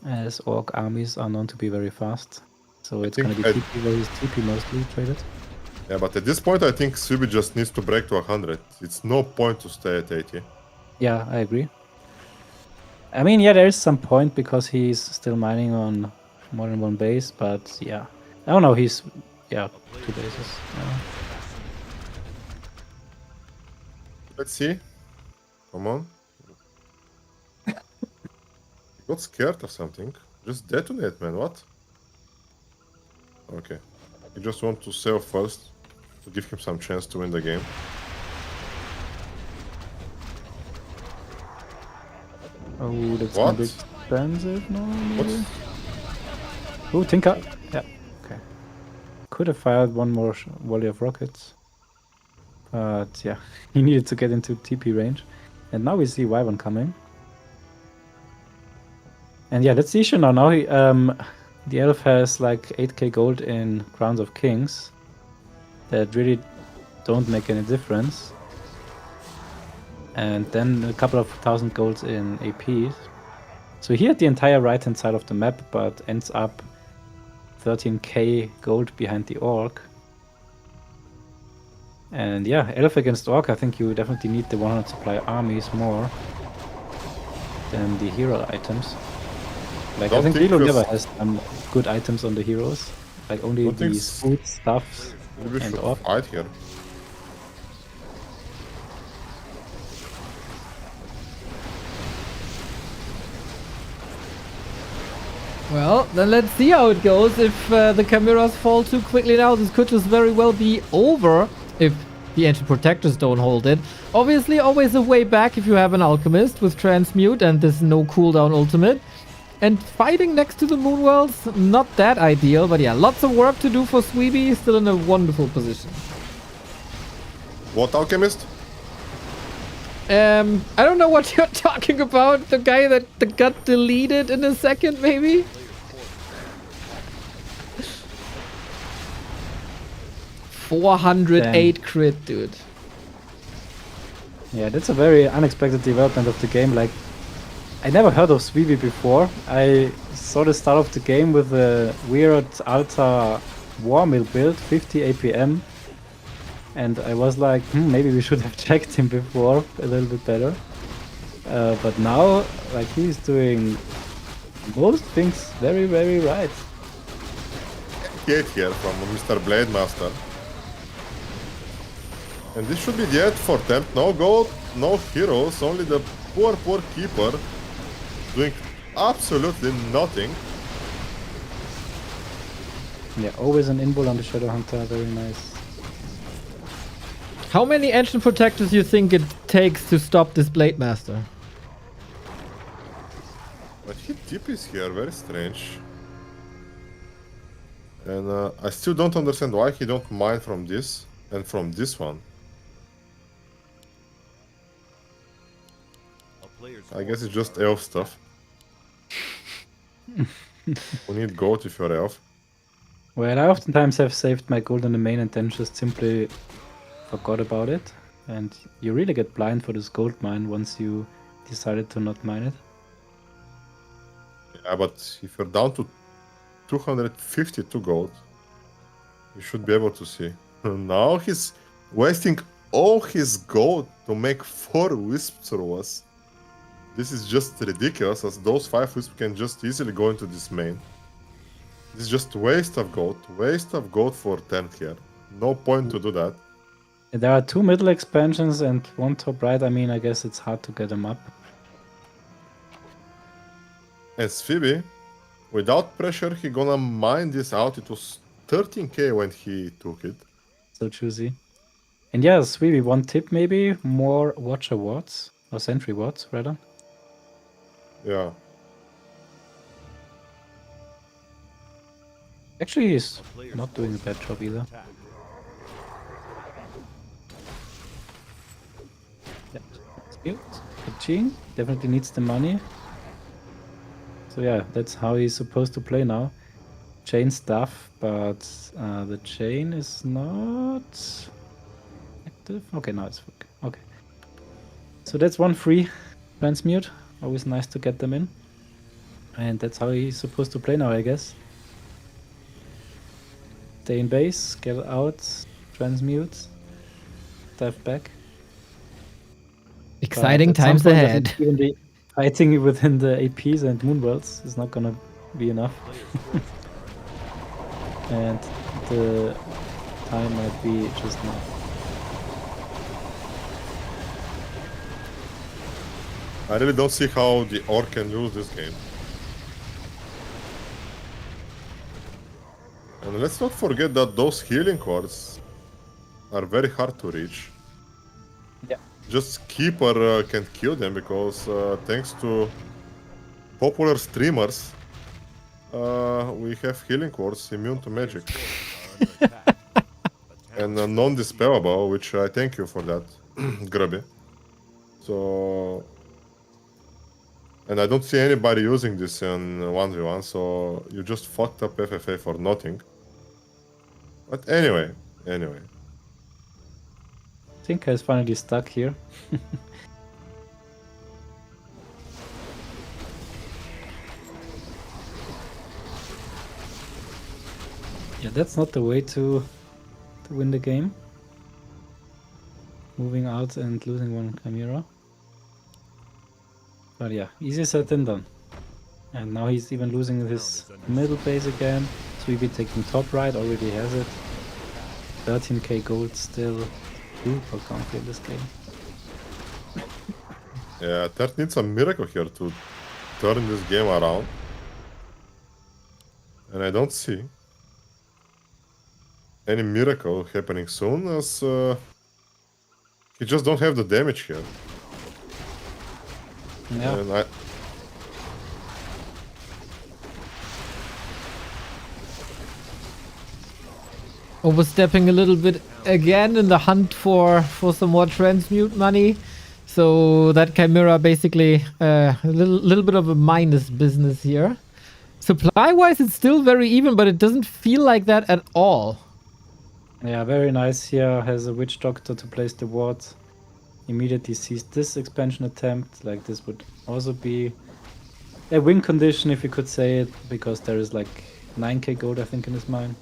as Orc armies are known to be very fast. So it's gonna be TP where he's TP mostly traded. Yeah, but at this point I think Subi just needs to break to 100. It's no point to stay at 80. Yeah, I agree. I mean, yeah, there is some point because he's still mining on more than one base, but yeah. I don't know, he's, 2 bases. Yeah. Let's see. Come on. He got scared or something. Just detonate, man. What? Okay. You just want to sell first to give him some chance to win the game. Oh, that's What? gonna be expensive now, maybe? What? Oh, Tinker. Yeah, okay. Could have fired one more volley of rockets. But yeah, he needed to get into TP range. And now we see Wyvern coming. And yeah, that's the issue now. Now he, the elf has like 8k gold in Crowns of Kings that really don't make any difference. and then a couple of thousand golds in APs. So he had the entire right-hand side of the map, but ends up 13k gold behind the orc. And yeah, elf against orc, I think you definitely need the 100 supply armies more than the hero items. Like, I Don't think think Lilo this- never has good items on the heroes. Like, only Don't think these food stuffs Maybe we and should orc. fight here. Well, then let's see how it goes. If the Chimeras fall too quickly now, this could just very well be over if the Ancient Protectors don't hold it. Obviously, always a way back if you have an Alchemist with Transmute and this no cooldown ultimate. And fighting next to the Moonwells, not that ideal, but yeah, lots of work to do for Sweeby, still in a wonderful position. What alchemist? I don't know what you're talking about. The guy that got deleted in a second, maybe? 408 crit, dude. Yeah, that's a very unexpected development of the game. Like, I never heard of Sweeby before. I saw the start of the game with a weird Alta War Mill build, 50 APM. And I was like, maybe we should have checked him before a little bit better. But now, like, he's doing most things very, very right. Hate here from Mr. Blade Master. And this should be the end for them. No gold, no heroes, only the poor keeper doing absolutely nothing. Yeah, always an invul on the Shadow Hunter, very nice. How many Ancient Protectors you think it takes to stop this Blade Master? But he TPs here, very strange. And I still don't understand why he don't mine from this and from this one. A player's I guess it's just elf stuff. We need gold if you're elf. Well, I oftentimes have saved my gold in the main and then just simply forgot about it. And you really get blind for this gold mine once you decided to not mine it. Yeah, but if you're down to 252 gold, you should be able to see. Now he's wasting all his gold to make 4 wisp throws. This is just ridiculous, as those 5 wisps can just easily go into this main. This is just waste of gold for 10 here. No point to do that. There are 2 middle expansions and 1 top right. I mean, I guess it's hard to get them up. And Phoebe, without pressure, he gonna mine this out. It was 13k when he took it. So choosy. And yeah, Sweeby, one tip maybe, more Watcher wards, or Sentry wards rather. Yeah. Actually, he's not doing a bad job either. attack. Yeah, it's cute. Kaching definitely needs the money. So yeah, that's how he's supposed to play now. Chain stuff, but the chain is not active. Okay, now it's okay. So that's one free transmute. Always nice to get them in. And that's how he's supposed to play now, I guess. Stay in base, get out, transmute, dive back. Exciting But at some times point, I ahead. think even the fighting within the APs and Moonwells is not gonna be enough. And the time might be just now. I really don't see how the orc can lose this game. And let's not forget that those healing cords are very hard to reach. Yeah. Just Keeper can kill them because thanks to popular streamers, we have healing cords immune to magic. And non-dispellable, which I thank you for that, Grubby. So... And I don't see anybody using this in 1v1, so you just fucked up FFA for nothing. But anyway. Tinker is finally stuck here. Yeah, that's not the way to win the game. Moving out and losing one Chimera. But yeah, easier said than done. And now he's even losing his middle base again. 3B taking top right, already has it. 13k gold still. Super comfy in this game. Yeah, Tert needs a miracle here to turn this game around. And I don't see any miracle happening soon, as he just don't have the damage here. Yeah. And I... Overstepping a little bit again in the hunt for some more transmute money. So that Chimera basically a little bit of a minus business here. Supply-wise, it's still very even, but it doesn't feel like that at all. Yeah, very nice here. Has a Witch Doctor to place the ward. Immediately sees this expansion attempt. Like, this would also be a win condition, if you could say it, because there is like 9k gold, I think, in his mine.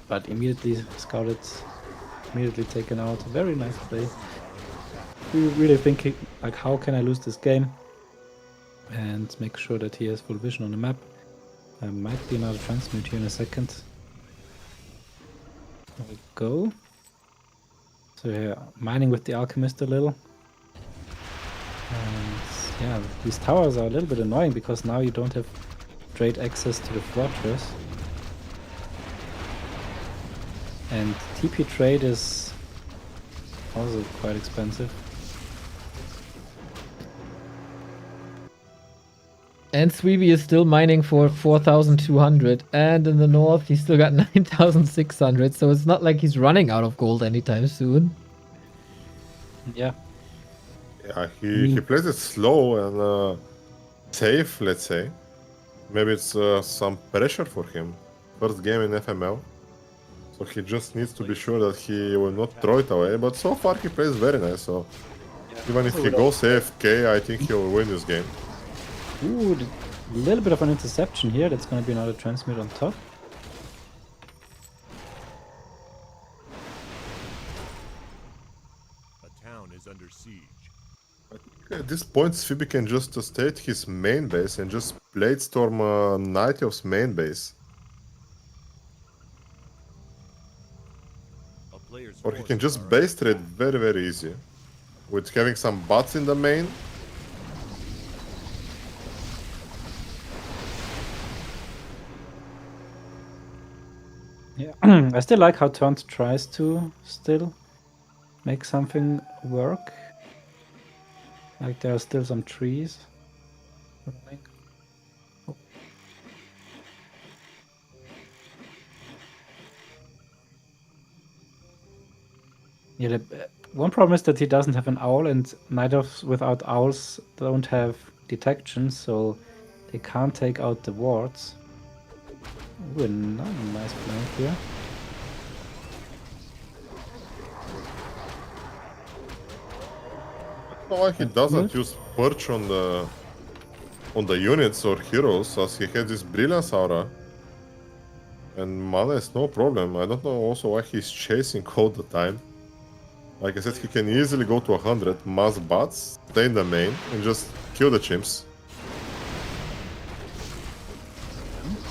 But immediately scouted, immediately taken out. Very nice play. Really thinking, like, how can I lose this game? And make sure that he has full vision on the map. There might be another transmute here in a second. There we go. So yeah, mining with the alchemist a little. And yeah, these towers are a little bit annoying because now you don't have straight access to the fortress. And TP trade is also quite expensive. And Sweeby is still mining for 4,200. And in the north, he's still got 9,600. So it's not like he's running out of gold anytime soon. Yeah. Yeah, he plays it slow and safe, let's say. Maybe it's some pressure for him. First game in FML. So he just needs to be sure that he will not throw it away. But so far he plays very nice. So even if he goes AFK, I think he will win this game. Ooh, a little bit of an interception here. That's going to be another transmute on top. A town is under siege. At this point, Phoebe can just state his main base and just blade storm Nightyof's main base. A player's Or he can forces just are base trade very, very easy. With having some bots in the main. Yeah, I still like how Taunt tries to still make something work. Like, there are still some trees. Oh. Yeah, one problem is that he doesn't have an owl, and Nightyofs without owls don't have detection, so they can't take out the wards. Ooh, another nice flank here. No, he doesn't use perch on the units or heroes, as he has this brilliance aura. And mana is no problem. I don't know also why he's chasing all the time. Like I said, he can easily go to 100, mass bots, stay in the main, and just kill the chimps.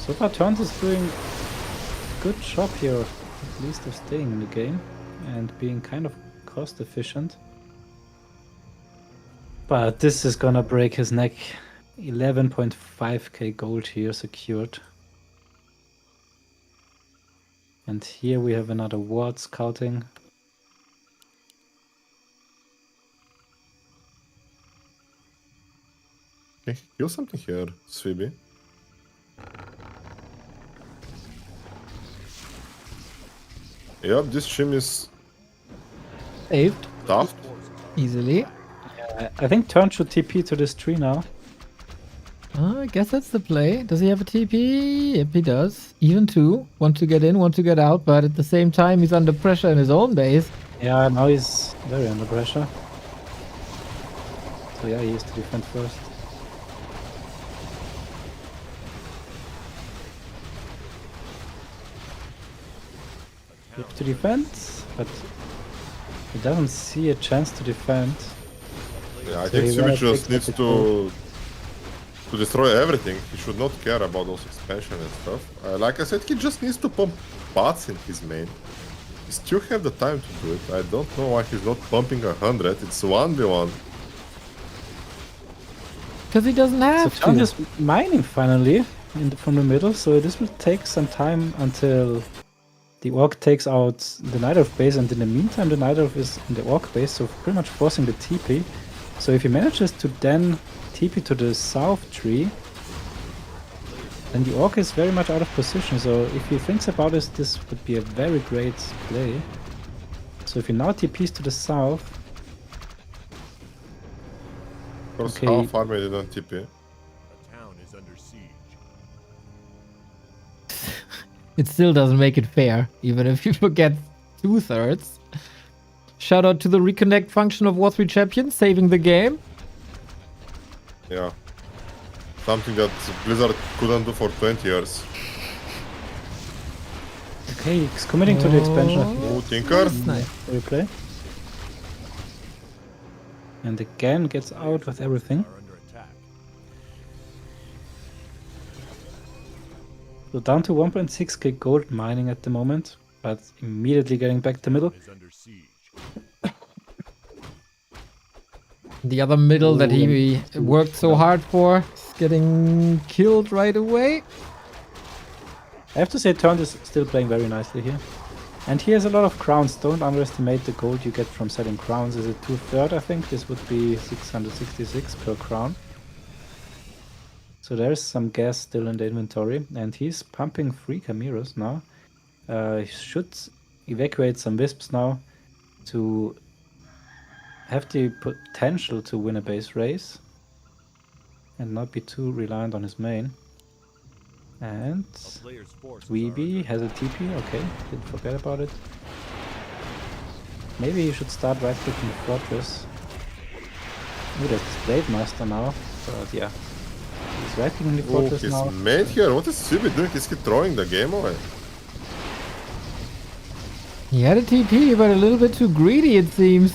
So far, Taunt is doing a good job here, at least of staying in the game and being kind of cost efficient. But this is gonna break his neck. 11.5k gold here secured. And here we have another ward scouting. Can he kill something here, Sweeby? Yep, this chim is Saved tough. easily. I think Taunt should TP to this tree now. I guess that's the play. Does he have a TP? Yep, he does. Even two. Want to get in, want to get out, but at the same time, he's under pressure in his own base. Yeah, now he's very under pressure. So yeah, he has to defend first. You have to defend, but he doesn't see a chance to defend. Yeah, I So think he wanna Sumi just take needs the to destroy everything. He should not care about those expansion and stuff. Like I said, he just needs to pump bots in his main. He still have the time to do it. I don't know why he's not pumping 100. It's 1v1. Because he doesn't have So John to. is mining finally from the middle, so this will take some time until the Orc takes out the Night Elf base, and in the meantime the Night Elf is in the Orc base, so pretty much forcing the TP. So if he manages to then TP to the south tree, then the Orc is very much out of position, so if he thinks about this, this would be a very great play. So if he now TPs to the south... Of course, Okay. how far may they don't TP? A town is under siege. It still doesn't make it fair, even if you forget 2/3. Shout out to the reconnect function of W3CFinals, saving the game. Yeah. Something that Blizzard couldn't do for 20 years. Okay, he's committing to the expansion of Oh, Tinker. Nice. replay. And again gets out with everything. Are under attack. So down to 1.6k gold mining at the moment, but immediately getting back to middle. Is under siege. The other middle that he worked so hard for is getting killed right away. I have to say Turn is still playing very nicely here. And he has a lot of crowns. Don't underestimate the gold you get from selling crowns. Is it 2/3? I think this would be 666 per crown. So there's some gas still in the inventory, and he's pumping 3 Chimeras now. He should evacuate some Wisps now to have the potential to win a base race and not be too reliant on his main. And A player's forces are Weeby under has a TP, okay, didn't forget about it. Maybe he should start right clicking the fortress. Ooh, there's this Blade Master now, but yeah. He's right clicking the Oh, fortress his now. mate here. What is Subi doing? Is he throwing the game away? He had a TP, but a little bit too greedy, it seems.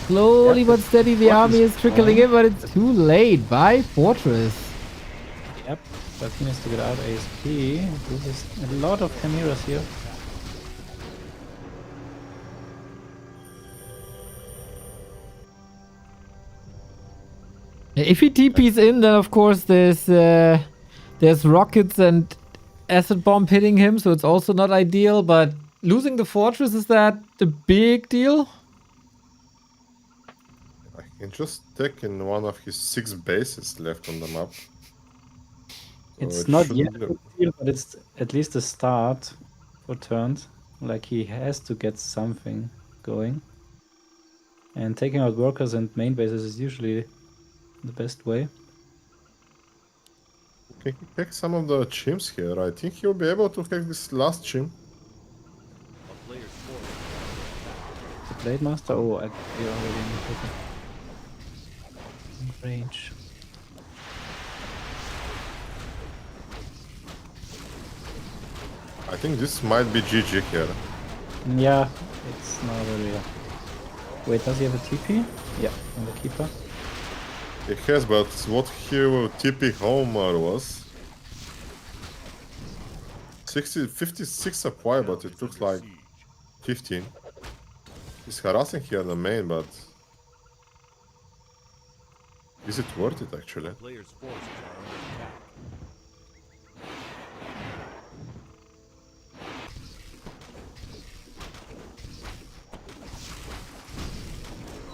Slowly Yep, but steady, the Fortress army is trickling in, but it's too late. By Fortress. Yep, but he needs to get out ASP. This is a lot of Chimeras here. If he TPs in, then of course there's rockets and acid bomb hitting him, so it's also not ideal. But losing the fortress, is that the big deal? I can just take in one of his 6 bases left on the map. So It's it not shouldn't yet be- a good deal, but it's at least a start for turns. Like he has to get something going. And taking out workers and main bases is usually the best way. Can he hack some of the chimps here? I think he'll be able to hack this last chimp. A player's forces The Blade Master, oh, you're already in range. I think this might be GG here. Yeah, it's not really. Wait, does he have a TP? Yeah, on the keeper. He has, but what he will TP home was 56 acquire, but it looks like 15. He's harassing here the main, but is it worth it actually? player's forces are under attack.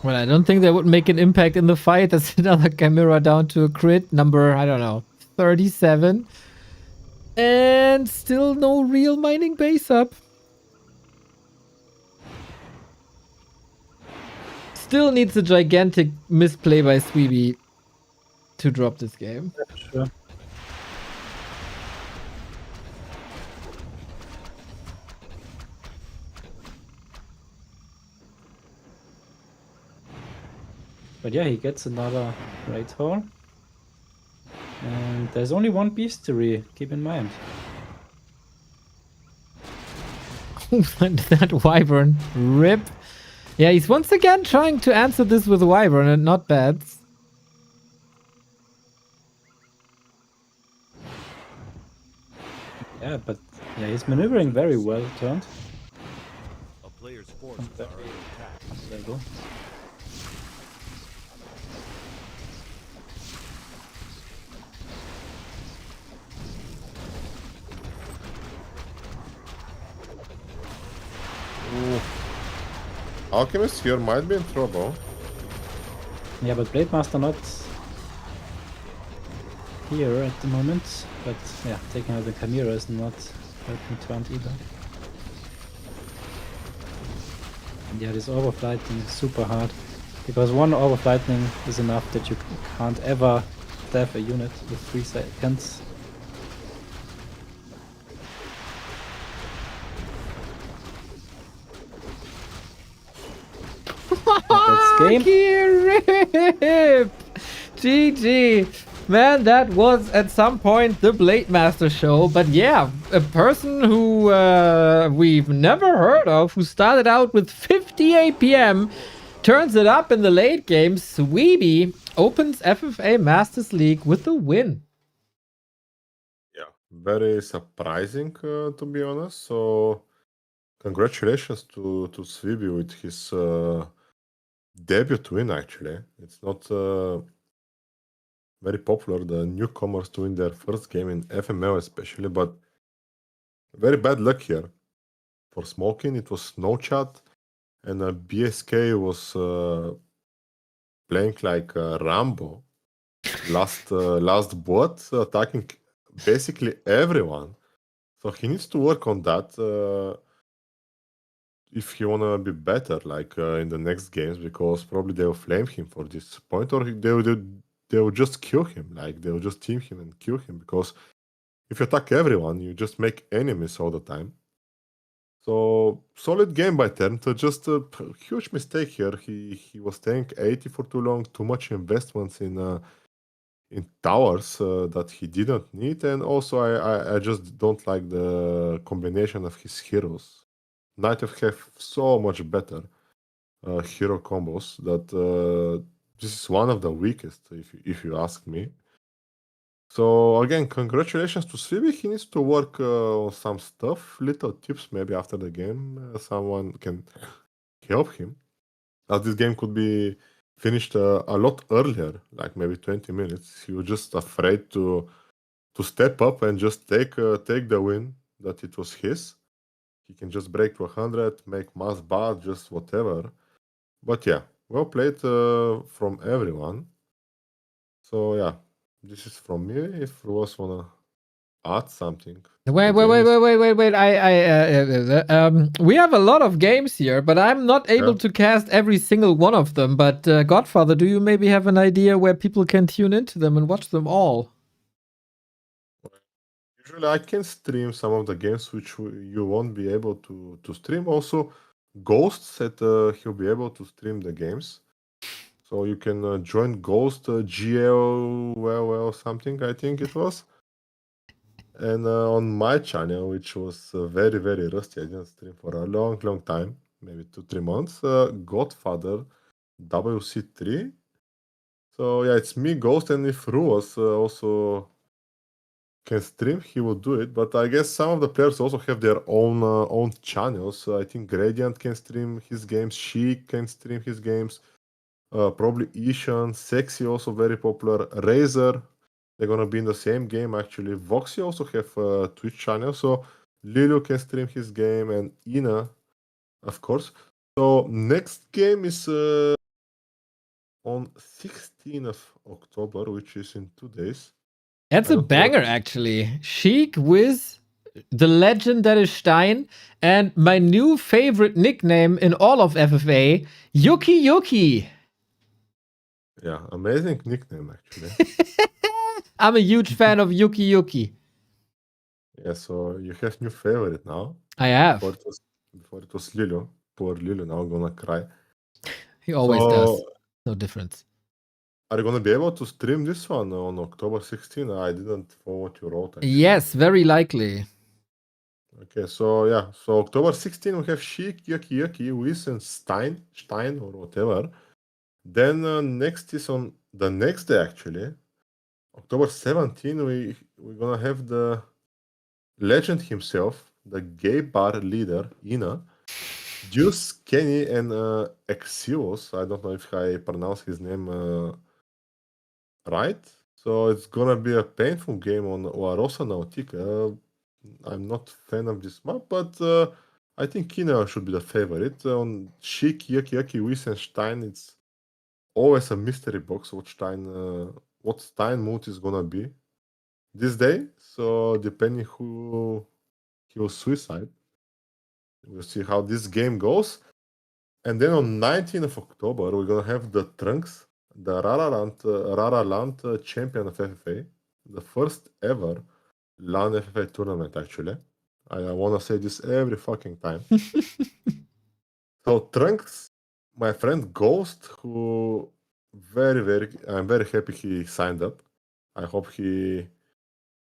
Well, I don't think that would make an impact in the fight. That's another Chimera down to a crit number, I don't know, 37. And still no real mining base up. Still needs a gigantic misplay by Sweeby to drop this game. Sure. But yeah, he gets another Great Hall. And there's only one Beastery, keep in mind. That Wyvern. Rip. Yeah, he's once again trying to answer this with Wyvern, and not bad. Yeah, but yeah, he's maneuvering very well turned. A player's forces are under attack. Level. Alchemist here might be in trouble. Yeah, but Blade Master not here at the moment. But yeah, taking out the Chimera is not helping turned either. And yeah, this Orb of Lightning is super hard. Because one Orb of Lightning is enough that you can't ever staff a unit with 3 seconds. That's game. Rip! GG. Man, that was at some point the Blade Master show. But yeah, a person who we've never heard of, who started out with 50 APM, turns it up in the late game. Sweeby opens FFA Masters League with a win. Yeah, very surprising to be honest. So, congratulations to Swibi with his debut win. Actually, it's not very popular the newcomers to win their first game in FML, especially, but very bad luck here for Smoking. It was Snow Chat, and BSK was playing like Rambo. Last bot, attacking basically everyone. So he needs to work on that if he wanna be better, like in the next games, because probably they will flame him for this point, or they will just kill him. Like they will just team him and kill him, because if you attack everyone, you just make enemies all the time. So solid game by Ternta, just a huge mistake here. He was staying 80 for too long, too much investments in towers that he didn't need, and also I just don't like the combination of his heroes. Knight of have so much better hero combos that this is one of the weakest, if you ask me. So again, congratulations to Swibi. He needs to work on some stuff, little tips maybe after the game. Someone can help him. As this game could be finished a lot earlier, like maybe 20 minutes. He was just afraid to step up and just take the win, that it was his. He can just break to 100, make mass bad, just whatever. But yeah, well played from everyone. So yeah, this is from me. If Ruas wanna add something. Wait. We have a lot of games here, but I'm not able to cast every single one of them. But Godfather, do you maybe have an idea where people can tune into them and watch them all? Usually I can stream some of the games which you won't be able to stream. Also, Ghost said he'll be able to stream the games. So you can join Ghost GL something, I think it was. And on my channel, which was very, very rusty, I didn't stream for a long, long time, maybe 2-3 months, Godfather WC3. So yeah, it's me, Ghost, and if Ruas also can stream, he will do it. But I guess some of the players also have their own channels. I think Gradient can stream his games, Sheik can stream his games, probably Ishan, Sexy also very popular, Razor. They're gonna be in the same game actually. Voxy also have a Twitch channel, so Lilu can stream his game, and Ina, of course. So next game is on 16th of October, which is in 2 days. That's I a don't know banger, what- actually. Sheik with the legend that is Stein, and my new favorite nickname in all of FFA, Yuki Yuki. Yeah, amazing nickname actually. I'm a huge fan of Yuki Yuki. Yeah, so you have new favorite now. I have. Before it was Lilu. Poor Lilu, now I'm gonna cry. He always So- does. No difference. Are you gonna be able to stream this one on October 16th? I didn't follow what you wrote. Actually. Yes, very likely. Okay, so yeah, so October 16 we have Sheik, Yuki, Whis, and Stein or whatever. Then next is on the next day actually, October 17 we're gonna have the legend himself, the gay bar leader, Ina, Juice, Kenny, and Exios. I don't know if I pronounce his name right. So it's gonna be a painful game on Warosa Nautica. I'm not fan of this map, but I think Kina should be the favorite. On Sheik, Yuki, Whis, and Stein, it's always a mystery box what Stein mood is gonna be this day. So depending who he will suicide, we'll see how this game goes. And then on 19th of October, we're gonna have the Trunks, the Rara Land champion of FFA, the first ever LAN FFA tournament. Actually, I wanna say this every fucking time. So Trunks, my friend Ghost, who I'm very happy he signed up. I hope he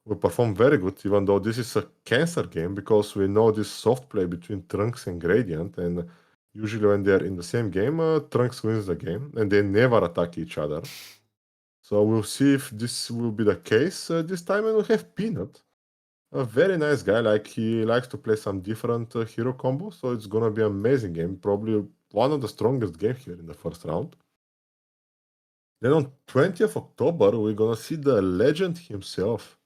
will perform very good, even though this is a cancer game, because we know this soft play between Trunks and Gradient, and usually when they're in the same game, Trunks wins the game, and they never attack each other. So we'll see if this will be the case this time, and we have Peanut, a very nice guy. Like, he likes to play some different hero combos, so it's gonna be an amazing game, probably one of the strongest games here in the first round. Then on 20th October, we're gonna see the legend himself,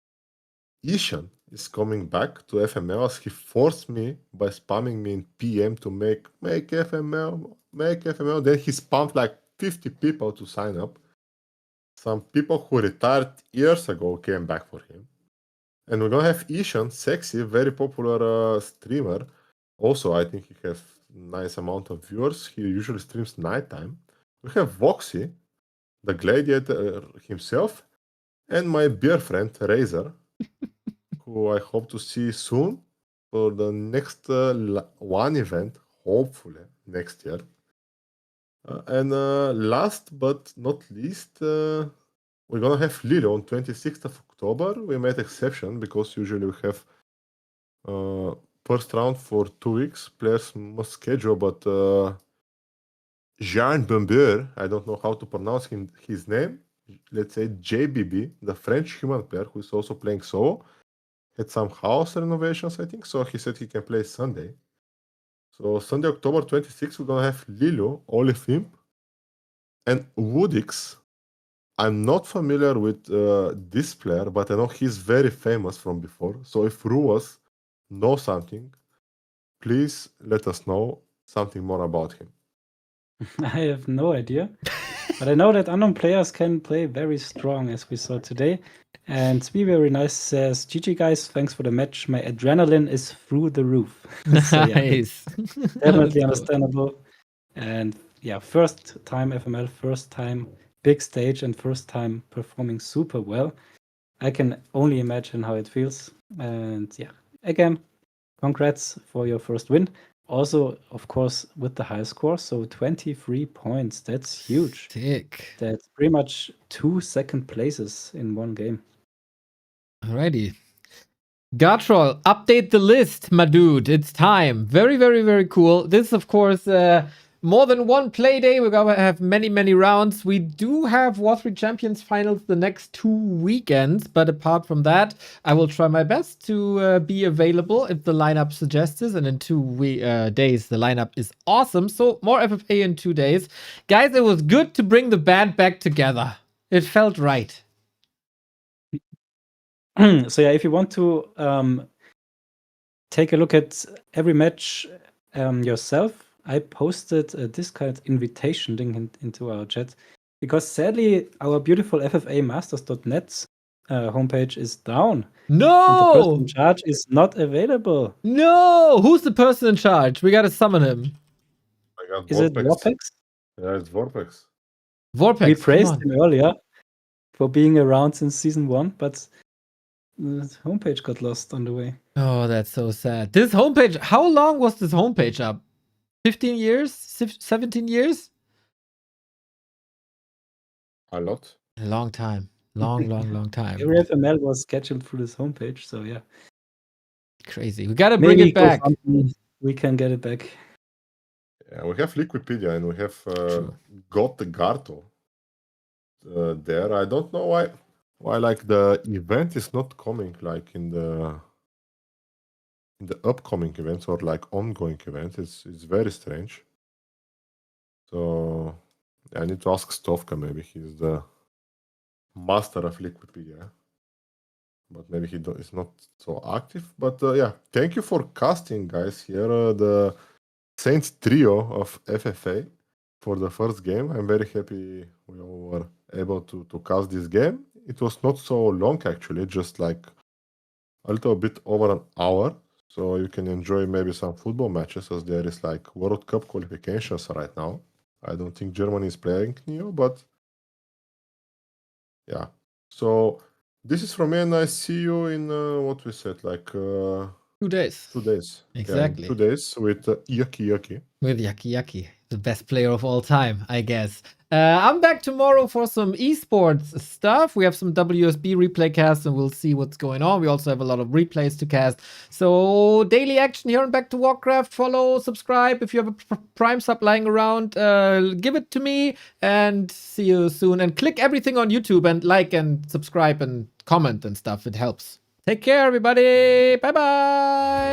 Ishan, is coming back to FML, as he forced me by spamming me in PM to make FML. Then he spammed like 50 people to sign up. Some people who retired years ago came back for him. And we're gonna have Ishan, sexy, very popular streamer. Also, I think he has nice amount of viewers. He usually streams nighttime. We have Voxy, the gladiator himself, and my beer friend Razor, who I hope to see soon for the next one event, hopefully next year. And last but not least, we're gonna have Lilo on 26th of October. We made exception because usually we have first round for 2 weeks. Players must schedule, but Jean Bember, I don't know how to pronounce his name. Let's say JBB, the French human player who is also playing solo, had some house renovations, I think. So he said he can play Sunday. So Sunday, October 26th, we're gonna have Lilo, Olive Imp, and Woodix. I'm not familiar with this player, but I know he's very famous from before. So if Ruas knows something, please let us know something more about him. I have no idea. But I know that unknown players can play very strong, as we saw today. And Be Very Nice says, GG guys, thanks for the match. My adrenaline is through the roof. So, yeah, Nice. definitely That's cool. understandable. And yeah, first time FML, first time big stage, and first time performing super well. I can only imagine how it feels. And yeah, again, congrats for your first win. Also, of course, with the high score, so 23 points. That's huge. Sick. That's pretty much 2 second places in one game. Alrighty. Gartroll, update the list, my dude. It's time. Very, very, very cool. This, of course, more than one play day. We're going to have many, many rounds. We do have W3 Finals the next 2 weekends. But apart from that, I will try my best to be available if the lineup suggests this. And in 2 days, the lineup is awesome. So more FFA in 2 days. Guys, it was good to bring the band back together. It felt right. So yeah, if you want to take a look at every match yourself, I posted a Discord invitation link into our chat, because sadly our beautiful FFA Masters.net homepage is down. And the person No! in charge is not available. No! Who's the person in charge? We gotta summon him. I got Is it Vorpex. Warpex? Yeah, it's Vorpex. Vorpex, We come praised on. him earlier for being around since season 1, but the homepage got lost on the way. Oh, that's so sad. This homepage, how long was this homepage up? 15 years? 17 years? A lot. A long time. Long, long, long time. Every FML was scheduled through this homepage, so yeah. Crazy. We gotta bring Maybe it back. we can get it back. Yeah, we have Liquipedia and we have True. got the Garto there. I don't know why like the event is not coming like in the upcoming events or like ongoing events. It's very strange. So I need to ask Stovka. Maybe he's the master of Liquipedia, but maybe he is not so active. But yeah, thank you for casting, guys. Here the Saints trio of FFA for the first game. I'm very happy we all were able to cast this game. It was not so long actually, just like a little bit over an hour. So you can enjoy maybe some football matches as there is like World Cup qualifications right now. I don't think Germany is playing Neo, but yeah. So this is from me and I see you in what we said, like 2 days. 2 days. Exactly. Yeah, in 2 days with Yucky Yucky. With Yucky, the best player of all time, I guess. I'm back tomorrow for some esports stuff. We have some WSB replay casts and we'll see what's going on. We also have a lot of replays to cast. So daily action here on Back to Warcraft. Follow, subscribe. If you have a Prime sub lying around, give it to me and see you soon. And click everything on YouTube and like and subscribe and comment and stuff. It helps. Take care, everybody. Bye-bye.